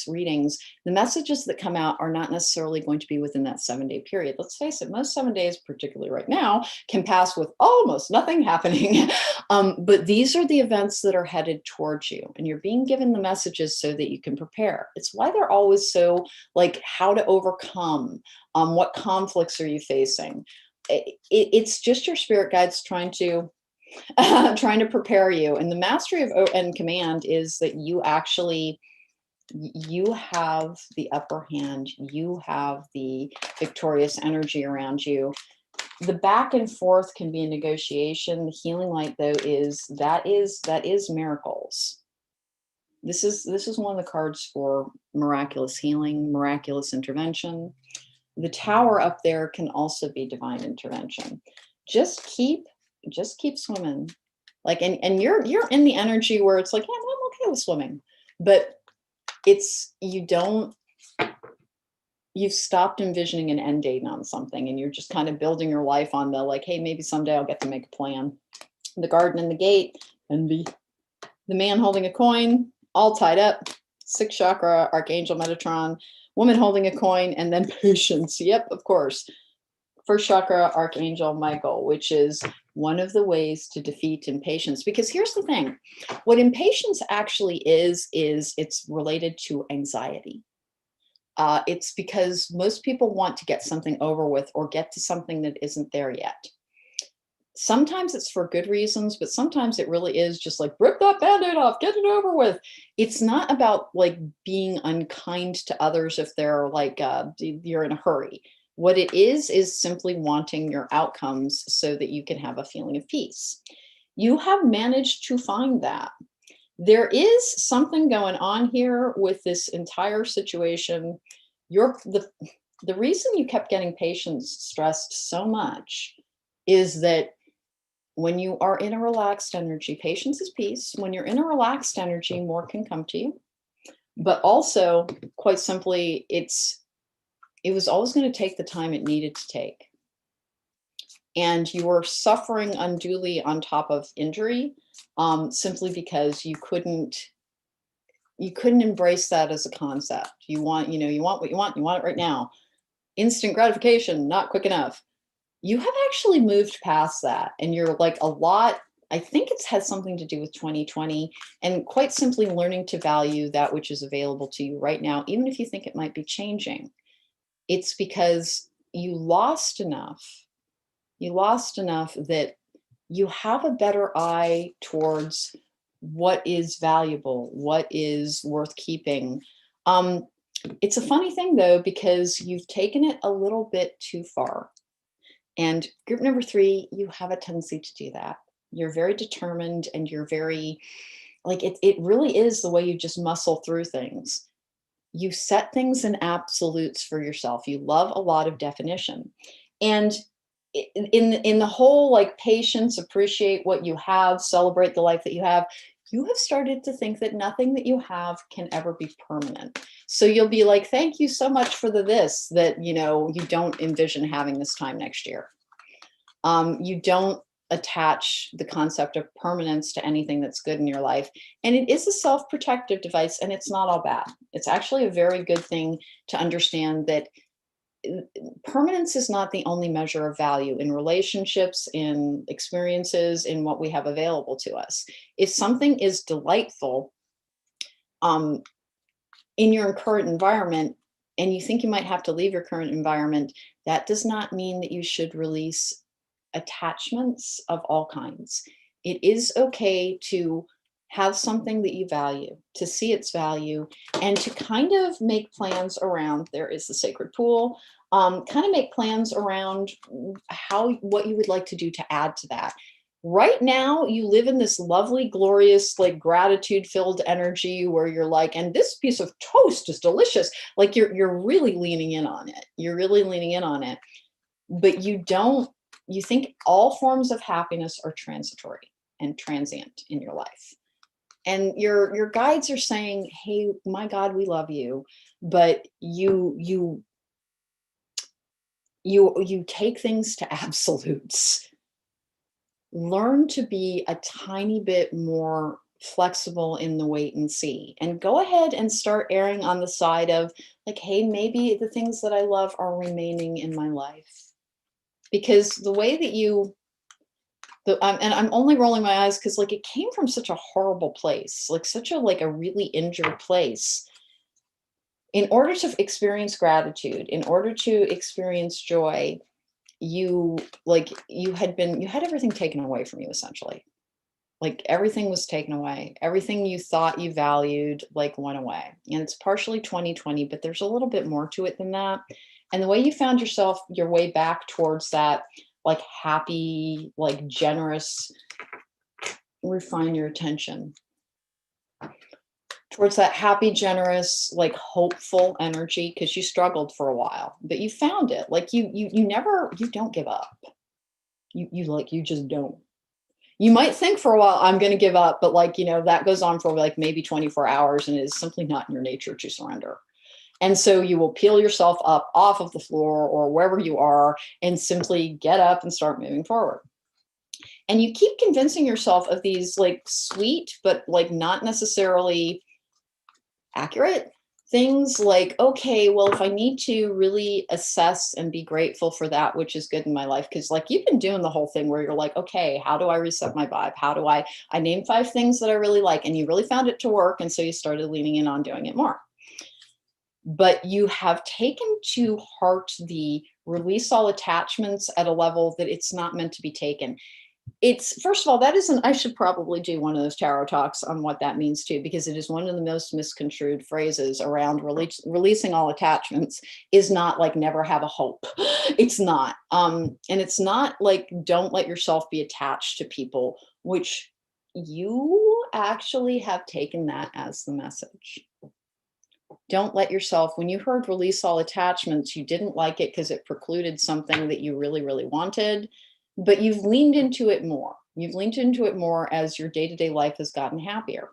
readings, the messages that come out are not necessarily going to be within that 7-day period. Let's face it, most 7 days, particularly right now, can pass with almost nothing happening. But these are the events that are headed towards you, and you're being given the messages so that you can prepare. It's why they're always so like how to overcome, what conflicts are you facing? It's just your spirit guides trying to prepare you. And the mastery of and command is that you actually, you have the upper hand. You have the victorious energy around you. The back and forth can be a negotiation. The healing light, though, is miracles. This is one of the cards for miraculous healing, miraculous intervention. The tower up there can also be divine intervention. Just keep swimming. Like, and you're in the energy where it's like, yeah, I'm okay with swimming, but it's, you've stopped envisioning an end date on something, and you're just kind of building your life on the like, hey, maybe someday I'll get to make a plan. The garden and the gate, and the man holding a coin, all tied up. 6th chakra, Archangel Metatron, woman holding a coin, and then patience. Yep, of course. 1st chakra, Archangel Michael, which is one of the ways to defeat impatience. Because here's the thing, what impatience actually is it's related to anxiety. It's because most people want to get something over with or get to something that isn't there yet. Sometimes it's for good reasons, but sometimes it really is just like, rip that Band-Aid off, get it over with. It's not about like being unkind to others if they're like, you're in a hurry. What it is simply wanting your outcomes so that you can have a feeling of peace. You have managed to find that. There is something going on here with this entire situation. The reason you kept getting patients stressed so much is that when you are in a relaxed energy, patience is peace. When you're in a relaxed energy, more can come to you. But also, quite simply, it was always going to take the time it needed to take. And you were suffering unduly on top of injury, simply because you couldn't embrace that as a concept. You want what you want it right now. Instant gratification, not quick enough. You have actually moved past that, and you're like a lot. I think it has something to do with 2020 and quite simply learning to value that which is available to you right now, even if you think it might be changing. It's because you lost enough. You lost enough that you have a better eye towards what is valuable, what is worth keeping. It's a funny thing though, because you've taken it a little bit too far. And group number 3, you have a tendency to do that. You're very determined, and you're very, like, it really is the way you just muscle through things. You set things in absolutes for yourself. You love a lot of definition. And in the whole, like, patience, appreciate what you have, celebrate the life that you have started to think that nothing that you have can ever be permanent. So you'll be like, thank you so much for this that, you don't envision having this time next year. You don't attach the concept of permanence to anything that's good in your life. And it is a self-protective device, and it's not all bad. It's actually a very good thing to understand that permanence is not the only measure of value in relationships, in experiences, in what we have available to us. If something is delightful in your current environment, and you think you might have to leave your current environment, that does not mean that you should release attachments of all kinds. It is okay to have something that you value, to see its value, and to kind of make plans around, there is the sacred pool, kind of make plans around what you would like to do to add to that. Right now, you live in this lovely, glorious, like, gratitude-filled energy where you're like, and this piece of toast is delicious. Like, you're really leaning in on it. You're really leaning in on it. But you think all forms of happiness are transitory and transient in your life. And your guides are saying, hey, my God, we love you, but you take things to absolutes. Learn to be a tiny bit more flexible in the wait and see, and go ahead and start erring on the side of, like, hey, maybe the things that I love are remaining in my life. Because the way that and I'm only rolling my eyes because, like, it came from such a horrible place, like such a really injured place. In order to experience gratitude, in order to experience joy, you had everything taken away from you, essentially. Like, everything was taken away. Everything you thought you valued, like, went away. And it's partially 2020, but there's a little bit more to it than that. And the way you found your way back towards that, like, happy, like, generous, refine your attention towards that happy, generous, like, hopeful energy, because you struggled for a while, but you found it. Like, you don't give up. You just don't. You might think for a while, I'm going to give up, but, like, that goes on for, like, maybe 24 hours, and it is simply not in your nature to surrender. And so you will peel yourself up off of the floor or wherever you are and simply get up and start moving forward. And you keep convincing yourself of these, like, sweet, but, like, not necessarily accurate things, like, okay, well, if I need to really assess and be grateful for that which is good in my life, because, like, you've been doing the whole thing where you're like, okay, how do I reset my vibe? How do I name 5 things that I really like, and you really found it to work, and so you started leaning in on doing it more. But you have taken to heart the release all attachments at a level that it's not meant to be taken. It's, first of all, I should probably do one of those tarot talks on what that means too, because it is one of the most misconstrued phrases around releasing all attachments. Is not like never have a hope. It's not. And it's not like don't let yourself be attached to people, which you actually have taken that as the message. Don't let yourself, when you heard release all attachments, you didn't like it because it precluded something that you really, really wanted, but you've leaned into it more. You've leaned into it more as your day-to-day life has gotten happier.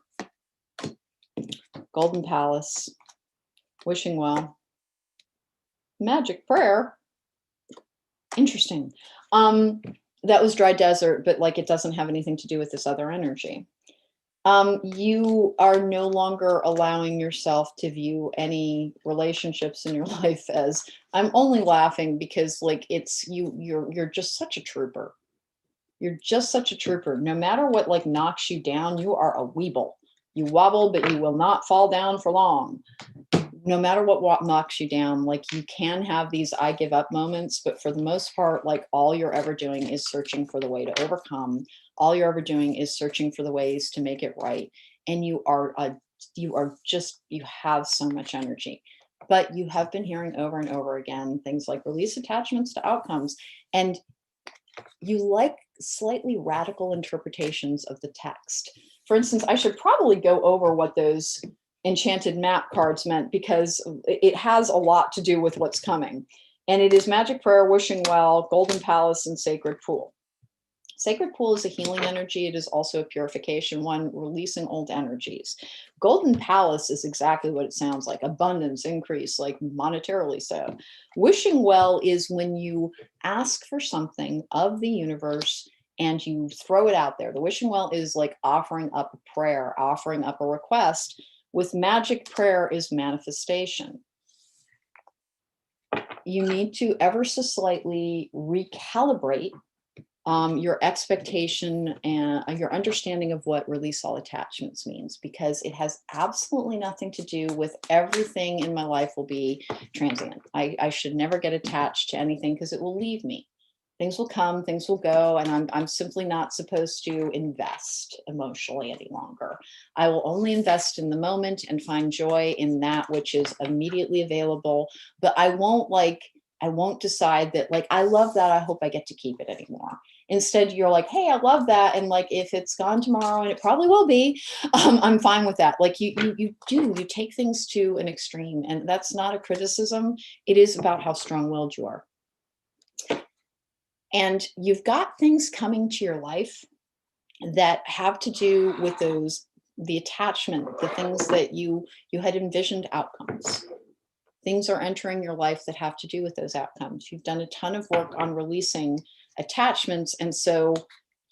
Golden Palace, wishing well. Magic prayer. Interesting. That was dry desert, but like it doesn't have anything to do with this other energy. You are no longer allowing yourself to view any relationships in your life as, I'm only laughing because like it's you're just such a trooper. You're just such a trooper. No matter what like knocks you down, you are a weeble. You wobble, but you will not fall down for long. No matter what knocks you down, like you can have these I give up moments, but for the most part, like all you're ever doing is searching for the way to overcome. All you're ever doing is searching for the ways to make it right. And you have so much energy. But you have been hearing over and over again things like release attachments to outcomes. And you like slightly radical interpretations of the text. For instance, I should probably go over what those enchanted map cards meant because it has a lot to do with what's coming. And it is magic prayer, wishing well, golden palace, and sacred pool. Sacred pool is a healing energy. It is also a purification one, releasing old energies. Golden palace is exactly what it sounds like, abundance, increase, like monetarily so. Wishing well is when you ask for something of the universe and you throw it out there. The wishing well is like offering up a prayer, offering up a request. With magic prayer is manifestation. You need to ever so slightly recalibrate your expectation and your understanding of what release all attachments means, because it has absolutely nothing to do with everything in my life will be transient. I should never get attached to anything because it will leave me. Things will come, things will go, and I'm simply not supposed to invest emotionally any longer. I will only invest in the moment and find joy in that which is immediately available, but I won't decide that like, I love that, I hope I get to keep it anymore. Instead, you're like, hey, I love that. And like, if it's gone tomorrow, and it probably will be, I'm fine with that. Like you take things to an extreme, and that's not a criticism. It is about how strong-willed you are. And you've got things coming to your life that have to do with the attachment, the things that you had envisioned outcomes. Things are entering your life that have to do with those outcomes. You've done a ton of work on releasing attachments, and so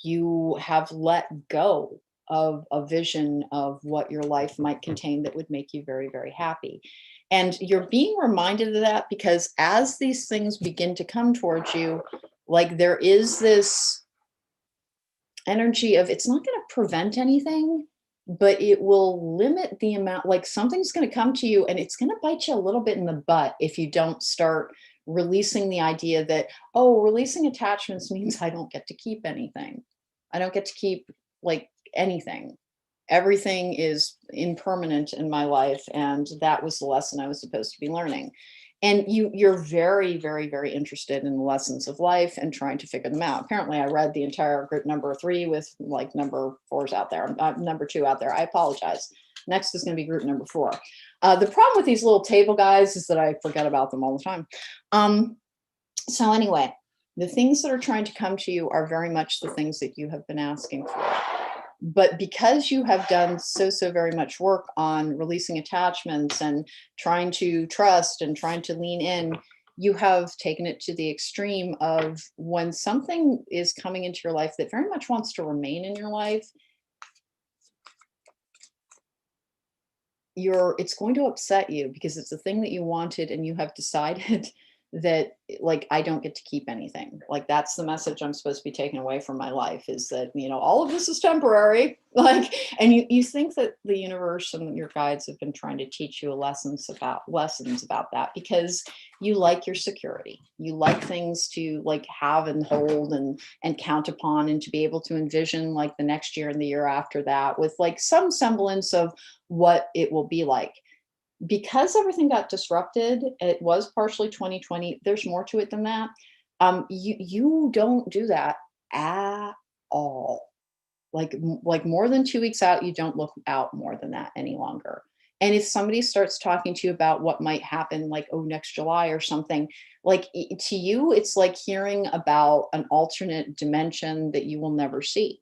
you have let go of a vision of what your life might contain that would make you very, very happy. And you're being reminded of that because as these things begin to come towards you, like there is this energy of it's not going to prevent anything, but it will limit the amount, like something's going to come to you and it's going to bite you a little bit in the butt if you don't start releasing the idea that, oh, releasing attachments means I don't get to keep anything. I don't get to keep like anything. Everything is impermanent in my life. And that was the lesson I was supposed to be learning. And you're very, very, very interested in the lessons of life and trying to figure them out. Apparently, I read the entire group number 3 with like number 4s out there, number 2 out there. I apologize. Next is going to be group number 4. The problem with these little table guys is that I forget about them all the time. So anyway, the things that are trying to come to you are very much the things that you have been asking for. But because you have done so very much work on releasing attachments and trying to trust and trying to lean in, you have taken it to the extreme of when something is coming into your life that very much wants to remain in your life, it's going to upset you because it's the thing that you wanted and you have decided that like I don't get to keep anything. Like that's the message I'm supposed to be taking away from my life, is that, you know, all of this is temporary. Like, and you think that the universe and your guides have been trying to teach you lessons about that because you like your security. You like things to like have and hold and count upon, and to be able to envision like the next year and the year after that with like some semblance of what it will be like. Because everything got disrupted, it was partially 2020. There's more to it than that. You don't do that at all. Like more than 2 weeks out, you don't look out more than that any longer. And if somebody starts talking to you about what might happen, like, oh, next July or something, like to you, it's like hearing about an alternate dimension that you will never see.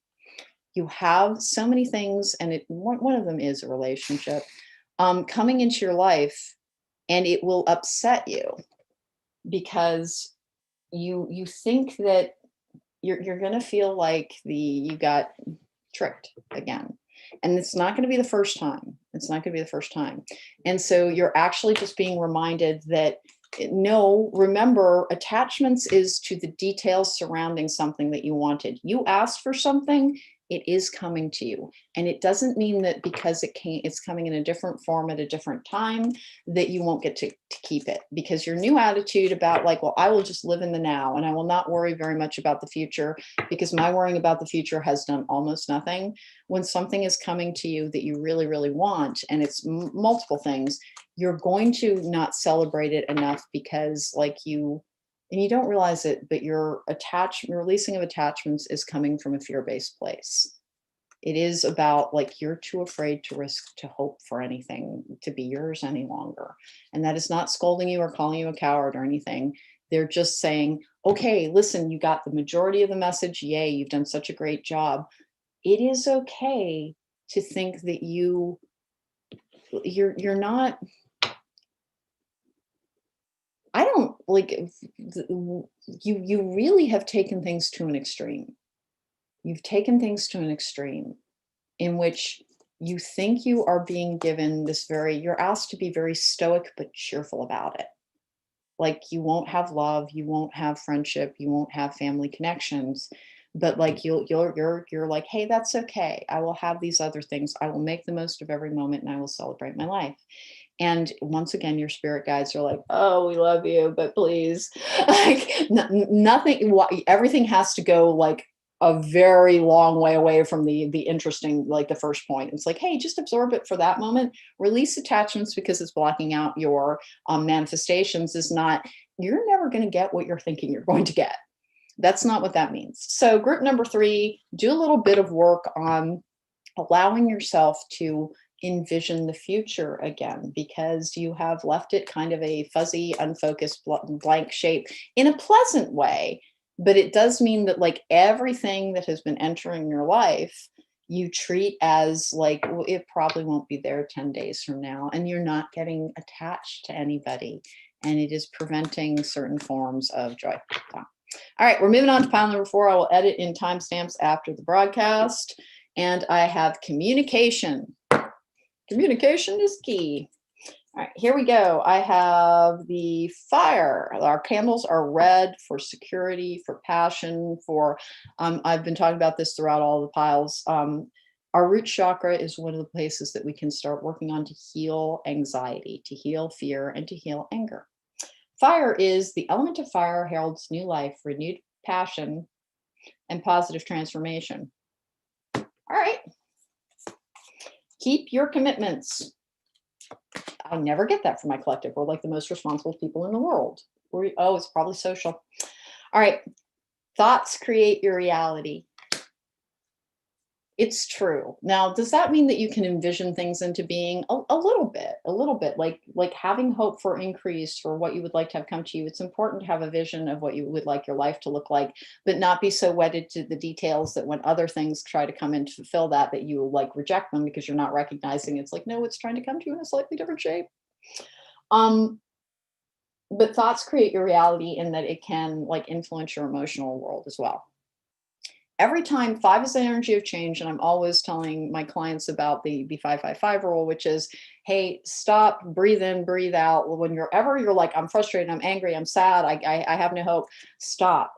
You have so many things, and one of them is a relationship coming into your life, and it will upset you because you think that you're going to feel like you got tricked again. And it's not going to be the first time. It's not going to be the first time. And so you're actually just being reminded that no, remember, attachments is to the details surrounding something that you wanted. You asked for something, it is coming to you. And it doesn't mean that because it's coming in a different form at a different time that you won't get to keep it, because your new attitude about like, well, I will just live in the now and I will not worry very much about the future because my worrying about the future has done almost nothing. When something is coming to you that you really, really want, and it's multiple things, you're going to not celebrate it enough because and you don't realize it, but your releasing of attachments is coming from a fear-based place. It is about like, you're too afraid to risk to hope for anything to be yours any longer. And that is not scolding you or calling you a coward or anything. They're just saying, okay, listen, you got the majority of the message. Yay, you've done such a great job. It is okay to think that you're not, I don't like, you really have taken things to an extreme. You've taken things to an extreme in which you think you are being given you're asked to be very stoic but cheerful about it. Like, you won't have love, you won't have friendship, you won't have family connections, but like you're like, hey, that's okay. I will have these other things. I will make the most of every moment and I will celebrate my life. And once again, your spirit guides are like, oh, we love you, but please, like nothing, everything has to go like a very long way away from the interesting, like the first point. It's like, hey, just absorb it for that moment, release attachments because it's blocking out your manifestations. Is not, you're never going to get what you're thinking you're going to get. That's not what that means. So group number 3, do a little bit of work on allowing yourself to envision the future again, because you have left it kind of a fuzzy, unfocused, blank shape in a pleasant way. But it does mean that like everything that has been entering your life, you treat as like, well, it probably won't be there 10 days from now. And you're not getting attached to anybody. And it is preventing certain forms of joy. All right, we're moving on to pile number 4. I will edit in timestamps after the broadcast. And I have communication. Communication is key. All right, here we go. I have the fire. Our candles are red for security, for passion, for, I've been talking about this throughout all the piles. Our root chakra is one of the places that we can start working on to heal anxiety, to heal fear, and to heal anger. Fire is the element of fire heralds new life, renewed passion, and positive transformation. All right. Keep your commitments. I never get that from my collective. We're like the most responsible people in the world. Oh, it's probably social. All right. Thoughts create your reality. It's true. Now, does that mean that you can envision things into being? A little bit, like having hope for increase for what you would like to have come to you. It's important to have a vision of what you would like your life to look like, but not be so wedded to the details that when other things try to come in to fulfill that you like reject them because you're not recognizing it's like, no, it's trying to come to you in a slightly different shape. But thoughts create your reality in that it can like influence your emotional world as well. Every time, 5 is the energy of change. And I'm always telling my clients about the 5-5-5 rule, which is, hey, stop, breathe in, breathe out. When you're like, I'm frustrated, I'm angry, I'm sad, I have no hope, stop.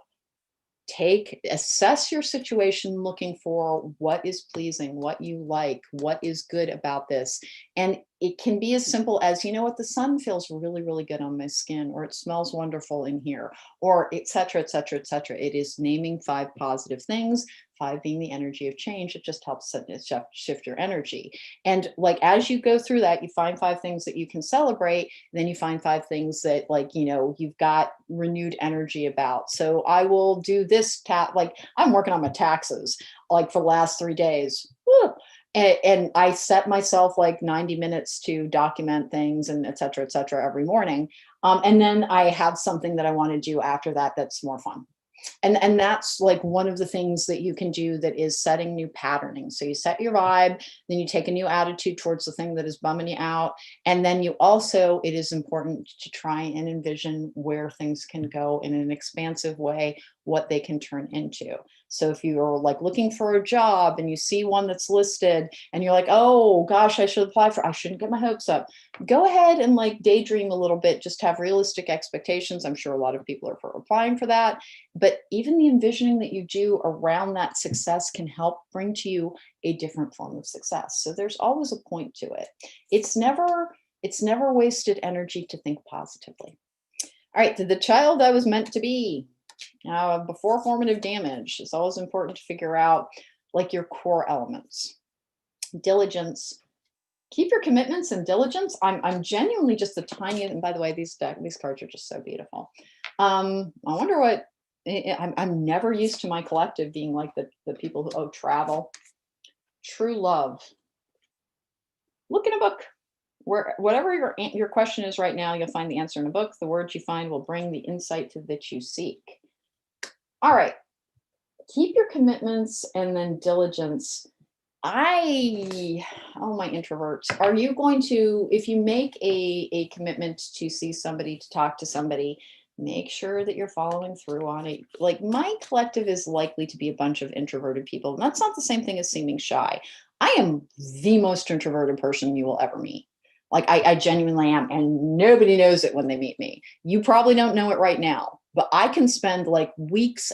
Assess your situation, looking for what is pleasing, what you like, what is good about this. And it can be as simple as, you know what, the sun feels really, really good on my skin, or it smells wonderful in here, or et cetera, et cetera, et cetera. It is naming 5 positive things, 5 being the energy of change. It just helps shift your energy. And like, as you go through that, you find 5 things that you can celebrate. Then you find 5 things that like, you've got renewed energy about. So I will do this like I'm working on my taxes, like for the last 3 days. Woo! And I set myself like 90 minutes to document things and et cetera, every morning. And then I have something that I want to do after that that's more fun. And that's like one of the things that you can do that is setting new patterning. So you set your vibe, then you take a new attitude towards the thing that is bumming you out. And then you also, it is important to try and envision where things can go in an expansive way, what they can turn into. So if you're like looking for a job and you see one that's listed and you're like, oh gosh, I should apply for, I shouldn't get my hopes up. Go ahead and like daydream a little bit, just have realistic expectations. I'm sure a lot of people are for applying for that. But even the envisioning that you do around that success can help bring to you a different form of success. So there's always a point to it. It's never wasted energy to think positively. All right, the child I was meant to be. Before formative damage, it's always important to figure out like your core elements. Diligence. Keep your commitments and diligence. I'm genuinely just the tiniest, and by the way, these cards are just so beautiful. I wonder what, I'm never used to my collective being like the people who travel. True love. Look in a book. Whatever your question is right now, you'll find the answer in a book. The words you find will bring the insight that you seek. All right. Keep your commitments and then diligence. My introverts, are you going to, if you make a commitment to see somebody, to talk to somebody, make sure that you're following through on it. Like my collective is likely to be a bunch of introverted people. And that's not the same thing as seeming shy. I am the most introverted person you will ever meet. Like I genuinely am, and nobody knows it when they meet me. You probably don't know it right now, but I can spend like weeks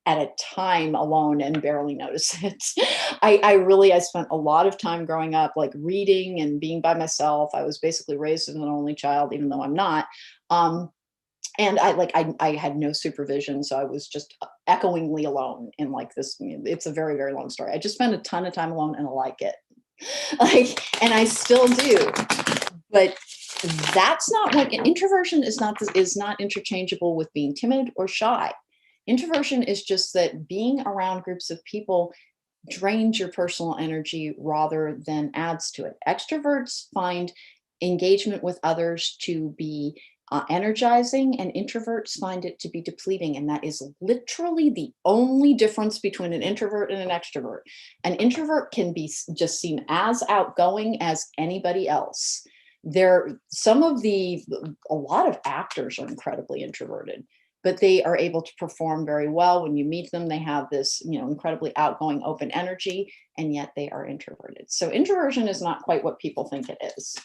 at a time alone and barely notice it. I spent a lot of time growing up, like reading and being by myself. I was basically raised as an only child, even though I'm not. And I had no supervision. So I was just echoingly alone in like this. It's a very, very long story. I just spent a ton of time alone and I like it. And I still do. But that's not like introversion is not interchangeable with being timid or shy. Introversion is just that being around groups of people drains your personal energy rather than adds to it. Extroverts find engagement with others to be energizing, and introverts find it to be depleting. And that is literally the only difference between an introvert and an extrovert. An introvert can be just seem as outgoing as anybody else. A lot of actors are incredibly introverted, but they are able to perform very well. When you meet them, they have this, incredibly outgoing, open energy, and yet they are introverted. So introversion is not quite what people think it is.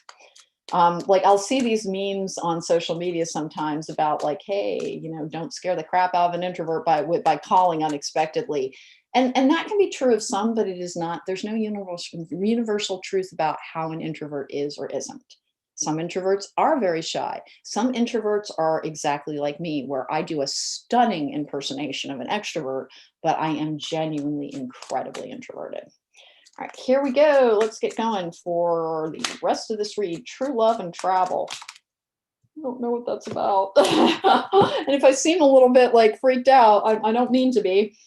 Like I'll see these memes on social media sometimes about like, hey, don't scare the crap out of an introvert by calling unexpectedly. And that can be true of some, but it is not, there's no universal truth about how an introvert is or isn't. Some introverts are very shy. Some introverts are exactly like me, where I do a stunning impersonation of an extrovert, but I am genuinely incredibly introverted. All right, here we go. Let's get going for the rest of this read, True Love and Travel. I don't know what that's about. And if I seem a little bit like freaked out, I don't mean to be.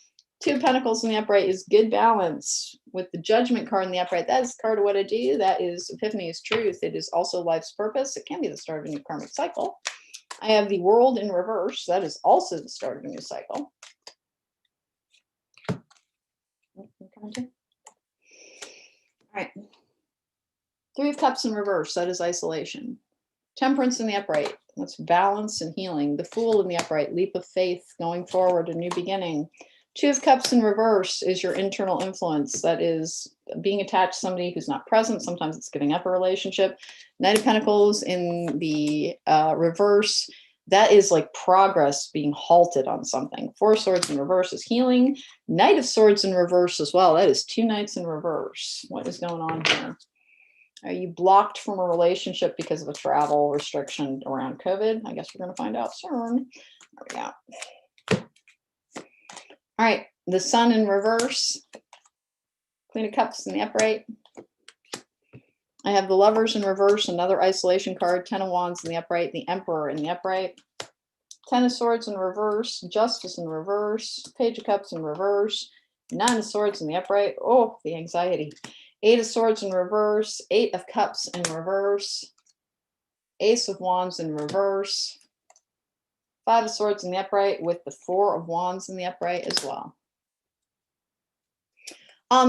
Two of Pentacles in the upright is good balance. With the Judgment card in the upright, that is the card of what I do. That is Epiphany is truth. It is also life's purpose. It can be the start of a new karmic cycle. I have the World in reverse. That is also the start of a new cycle. All right. Three of Cups in reverse. That is isolation. Temperance in the upright. That's balance and healing. The Fool in the upright. Leap of faith, going forward, a new beginning. Two of Cups in reverse is your internal influence. That is being attached to somebody who's not present. Sometimes it's giving up a relationship. Knight of Pentacles in the reverse. That is like progress being halted on something. Four of Swords in reverse is healing. Knight of Swords in reverse as well. That is two Knights in reverse. What is going on here? Are you blocked from a relationship because of a travel restriction around COVID? I guess we're going to find out soon. There we go. All right, the Sun in reverse, Queen of Cups in the upright. I have the Lovers in reverse, another isolation card, Ten of Wands in the upright, the Emperor in the upright, Ten of Swords in reverse, Justice in reverse, Page of Cups in reverse, Nine of Swords in the upright. Oh, the anxiety. Eight of Swords in reverse, Eight of Cups in reverse, Ace of Wands in reverse, Five of Swords in the upright with the Four of Wands in the upright as well.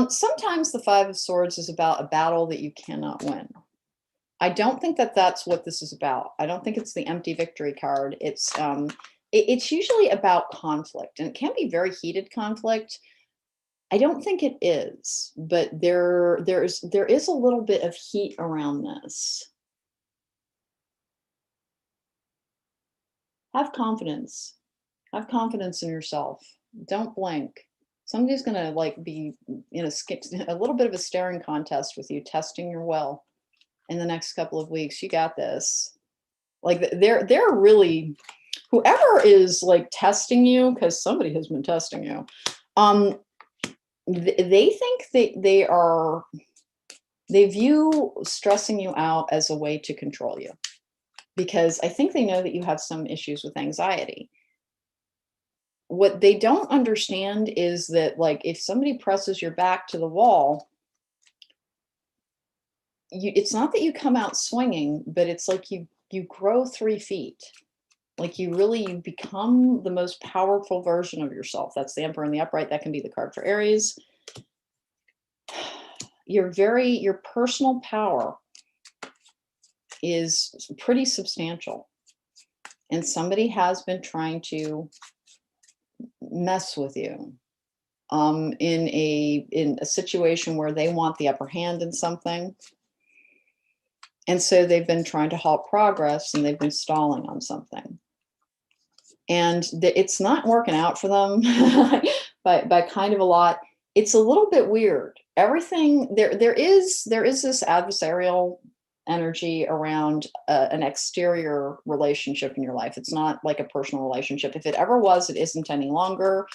Sometimes the Five of Swords is about a battle that you cannot win. I don't think that that's what this is about. I don't think it's the empty victory card. It's usually about conflict, and it can be very heated conflict. I don't think it is, but there is a little bit of heat around this. Have confidence. Have confidence in yourself. Don't blink. Somebody's gonna like be in a little bit of a staring contest with you, testing your will in the next couple of weeks. You got this. Like they're really, whoever is like testing you, because somebody has been testing you. They think they view stressing you out as a way to control you, because I think they know that you have some issues with anxiety. What they don't understand is that, like, if somebody presses your back to the wall, it's not that you come out swinging, but it's like you grow 3 feet. Like you become the most powerful version of yourself. That's the Emperor in the upright. That can be the card for Aries. Your personal power is pretty substantial. And somebody has been trying to mess with you in a situation where they want the upper hand in something. And so they've been trying to halt progress, and they've been stalling on something. And it's not working out for them by kind of a lot. It's a little bit weird. Everything there is this adversarial energy around an exterior relationship in your life. It's not like a personal relationship. If it ever was, it isn't any longer.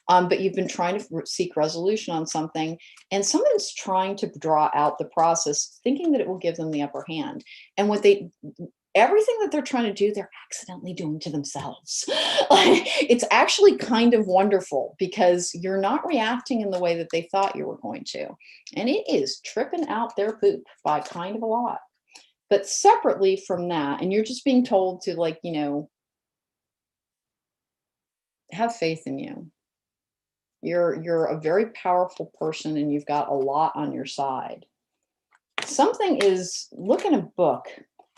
But you've been trying to seek resolution on something, and someone's trying to draw out the process, thinking that it will give them the upper hand. And everything that they're trying to do, they're accidentally doing to themselves. It's actually kind of wonderful, because you're not reacting in the way that they thought you were going to. And it is tripping out their poop by kind of a lot. But separately from that, and you're just being told to, like, have faith in you. You're a very powerful person, and you've got a lot on your side. Something is, look in a book.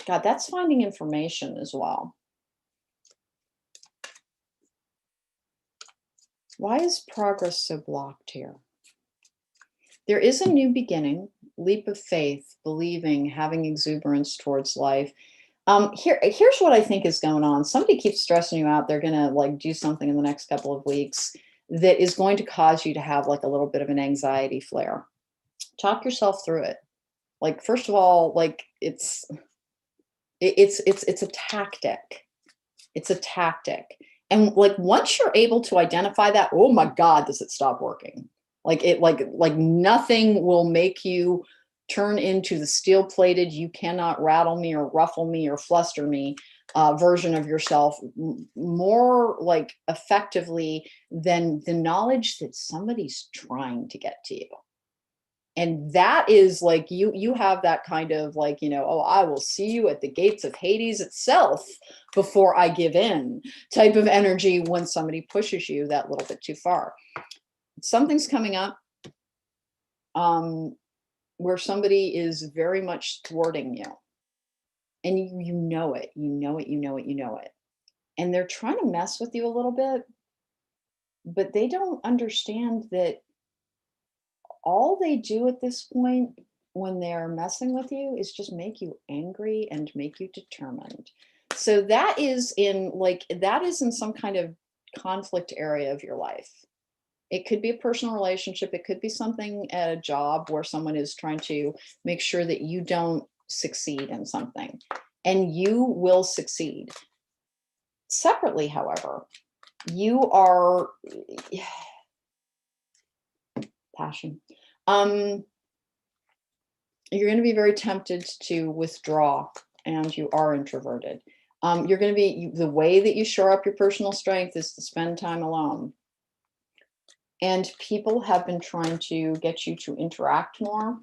God, that's finding information as well. Why is progress so blocked here? There is a new beginning, leap of faith, believing, having exuberance towards life. Here's what I think is going on. Somebody keeps stressing you out. They're going to like do something in the next couple of weeks that is going to cause you to have like a little bit of an anxiety flare. Talk yourself through it. Like, first of all, like it's a tactic. It's a tactic. And like, once you're able to identify that, oh my God, does it stop working? Like nothing will make you turn into the steel-plated, you cannot rattle me or ruffle me or fluster me version of yourself more like effectively than the knowledge that somebody's trying to get to you. And that is like, you have that kind of like, oh, I will see you at the gates of Hades itself before I give in type of energy when somebody pushes you that little bit too far. Something's coming up where somebody is very much thwarting you. And you know it. And they're trying to mess with you a little bit, but they don't understand that all they do at this point when they're messing with you is just make you angry and make you determined. So that is in some kind of conflict area of your life. It could be a personal relationship. It could be something at a job where someone is trying to make sure that you don't succeed in something, and you will succeed. Separately, however, you are passion. You're going to be very tempted to withdraw, and you are introverted. You're going to be, the way that you shore up your personal strength is to spend time alone. And people have been trying to get you to interact more.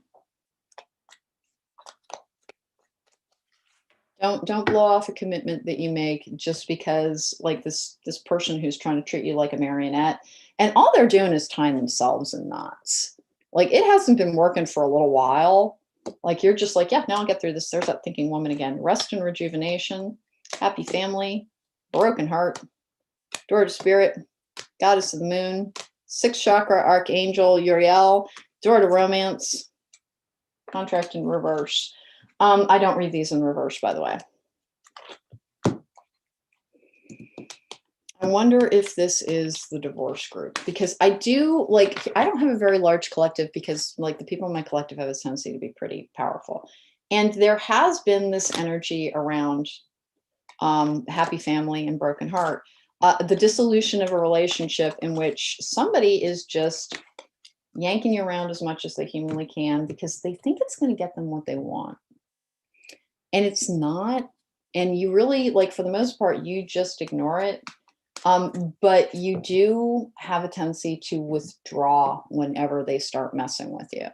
Don't blow off a commitment that you make just because like this person who's trying to treat you like a marionette, and all they're doing is tying themselves in knots. Like it hasn't been working for a little while. Like you're just like, yeah, now I'll get through this. There's that thinking woman again. Rest and rejuvenation, happy family, broken heart, door to spirit, goddess of the moon, sixth chakra archangel Uriel, door to romance, contract in reverse. I don't read these in reverse, by the way. I wonder if this is the divorce group, because I don't have a very large collective because like the people in my collective have a tendency to be pretty powerful. And there has been this energy around happy family and broken heart. The dissolution of a relationship in which somebody is just yanking you around as much as they humanly can because they think it's going to get them what they want. And it's not. And you really, like, for the most part, you just ignore it. But you do have a tendency to withdraw whenever they start messing with you.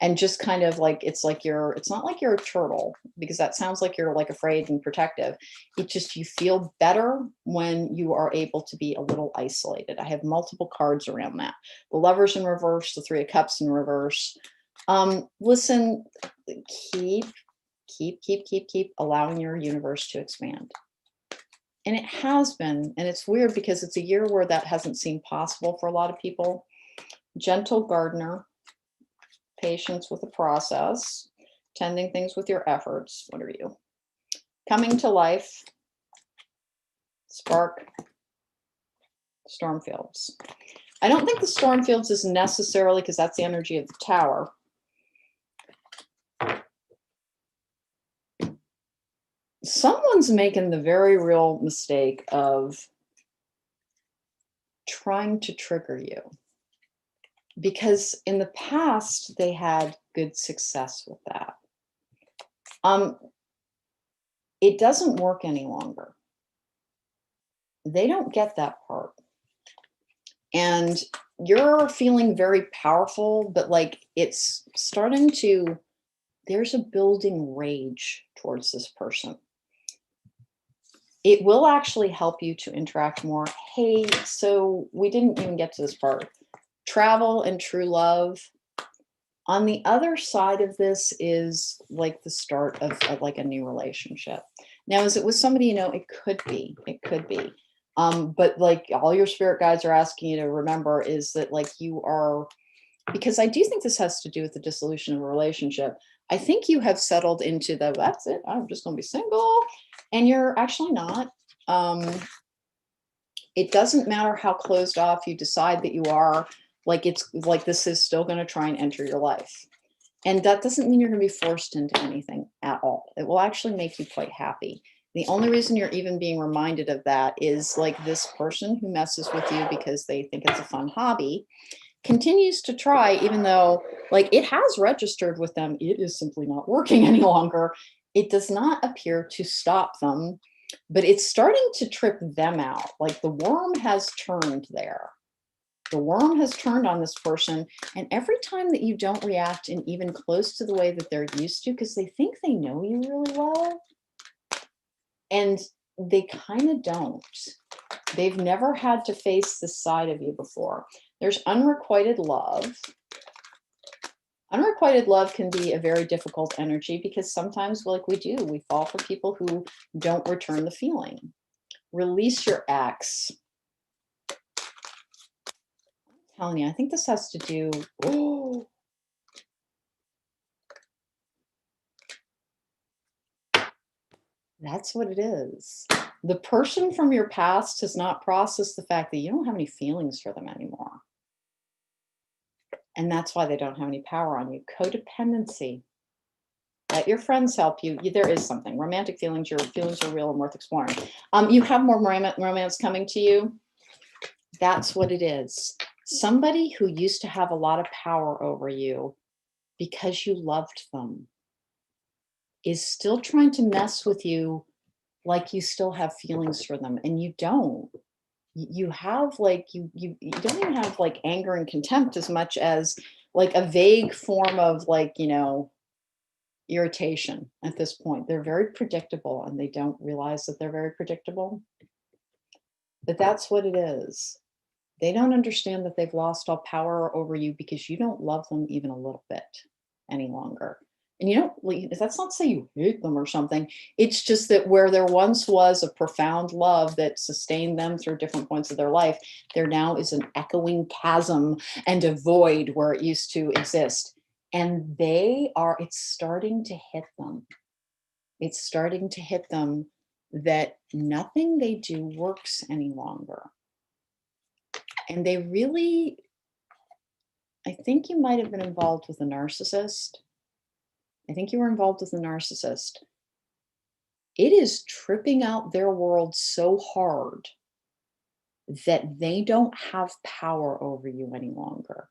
And just kind of like, it's not like you're a turtle, because that sounds like you're like afraid and protective. It just, you feel better when you are able to be a little isolated. I have multiple cards around that. The Lovers in reverse, the Three of Cups in reverse. Listen, keep allowing your universe to expand. And it has been, and it's weird because it's a year where that hasn't seemed possible for a lot of people. Gentle gardener, patience with the process, tending things with your efforts. What are you? Coming to life, spark, Stormfields. I don't think the Stormfields is necessarily, because that's the energy of the Tower. Someone's making the very real mistake of trying to trigger you, because in the past they had good success with that. It doesn't work any longer. They don't get that part. And you're feeling very powerful, but like it's starting to, there's a building rage towards this person. It will actually help you to interact more. Hey, so we didn't even get to this part. Travel and true love. On the other side of this is like the start of like a new relationship. Now, is it with somebody you know? It could be. But like all your spirit guides are asking you to remember is that like you are, because I do think this has to do with the dissolution of a relationship. I think you have settled into the, that's it, I'm just going to be single. And you're actually not. It doesn't matter how closed off you decide that you are, like it's like this is still going to try and enter your life. And that doesn't mean you're going to be forced into anything at all. It will actually make you quite happy. The only reason you're even being reminded of that is like this person who messes with you because they think it's a fun hobby continues to try, even though like it has registered with them, it is simply not working any longer. It does not appear to stop them, but it's starting to trip them out. Like the worm has turned there. The worm has turned on this person. And every time that you don't react in even close to the way that they're used to, because they think they know you really well, and they kind of don't. They've never had to face this side of you before. There's unrequited love. Unrequited love can be a very difficult energy because sometimes, like we fall for people who don't return the feeling. Release your ex. I'm telling you, I think this has to do, oh, that's what it is. The person from your past has not processed the fact that you don't have any feelings for them anymore. And that's why they don't have any power on you. Codependency. Let your friends help you. There is something. Romantic feelings, your feelings are real and worth exploring. You have more romance coming to you. That's what it is. Somebody who used to have a lot of power over you because you loved them is still trying to mess with you like you still have feelings for them, and you don't. You have like you don't even have like anger and contempt as much as like a vague form of like, you know, irritation at this point. They're very predictable and they don't realize that they're very predictable. But that's what it is. They don't understand that they've lost all power over you because you don't love them even a little bit any longer. And you don't, that's not to say you hate them or something. It's just that where there once was a profound love that sustained them through different points of their life, there now is an echoing chasm and a void where it used to exist. And it's starting to hit them. It's starting to hit them that nothing they do works any longer. And they really, I think you might have been involved with a narcissist. I think you were involved with a narcissist. It is tripping out their world so hard that they don't have power over you any longer.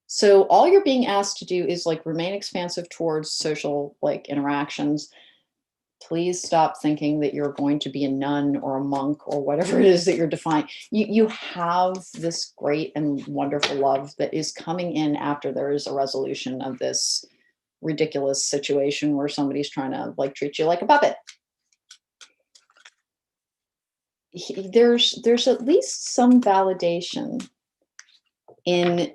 So all you're being asked to do is like remain expansive towards social like interactions. Please stop thinking that you're going to be a nun or a monk or whatever it is that you're defining. You have this great and wonderful love that is coming in after there is a resolution of this ridiculous situation where somebody's trying to like treat you like a puppet. There's at least some validation in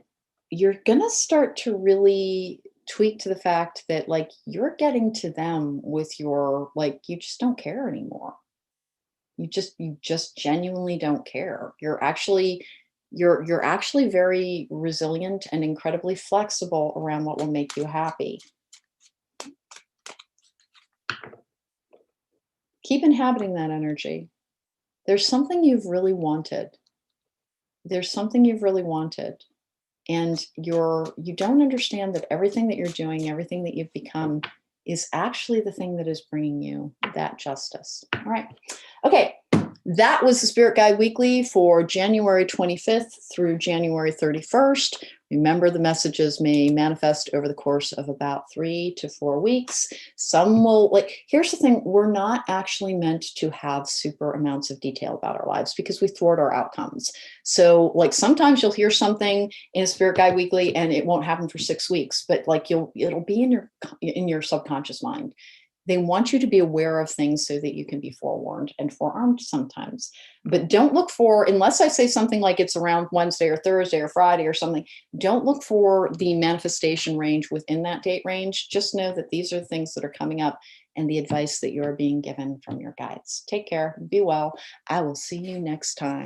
you're gonna start to really tweak to the fact that like you're getting to them with your like you just don't care anymore. You just genuinely don't care. You're actually very resilient and incredibly flexible around what will make you happy. Keep inhabiting that energy. There's something you've really wanted. There's something you've really wanted. And you don't understand that everything that you're doing, everything that you've become is actually the thing that is bringing you that justice. All right. Okay. That was the Spirit Guide Weekly for January 25th through January 31st. Remember, the messages may manifest over the course of about 3 to 4 weeks. Some will, here's the thing, we're not actually meant to have super amounts of detail about our lives because we thwart our outcomes. So sometimes you'll hear something in a Spirit Guide Weekly and it won't happen for 6 weeks, but it'll be in your subconscious mind. They want you to be aware of things so that you can be forewarned and forearmed sometimes. But don't look for, unless I say something like it's around Wednesday or Thursday or Friday or something, don't look for the manifestation range within that date range. Just know that these are things that are coming up and the advice that you're being given from your guides. Take care. Be well. I will see you next time.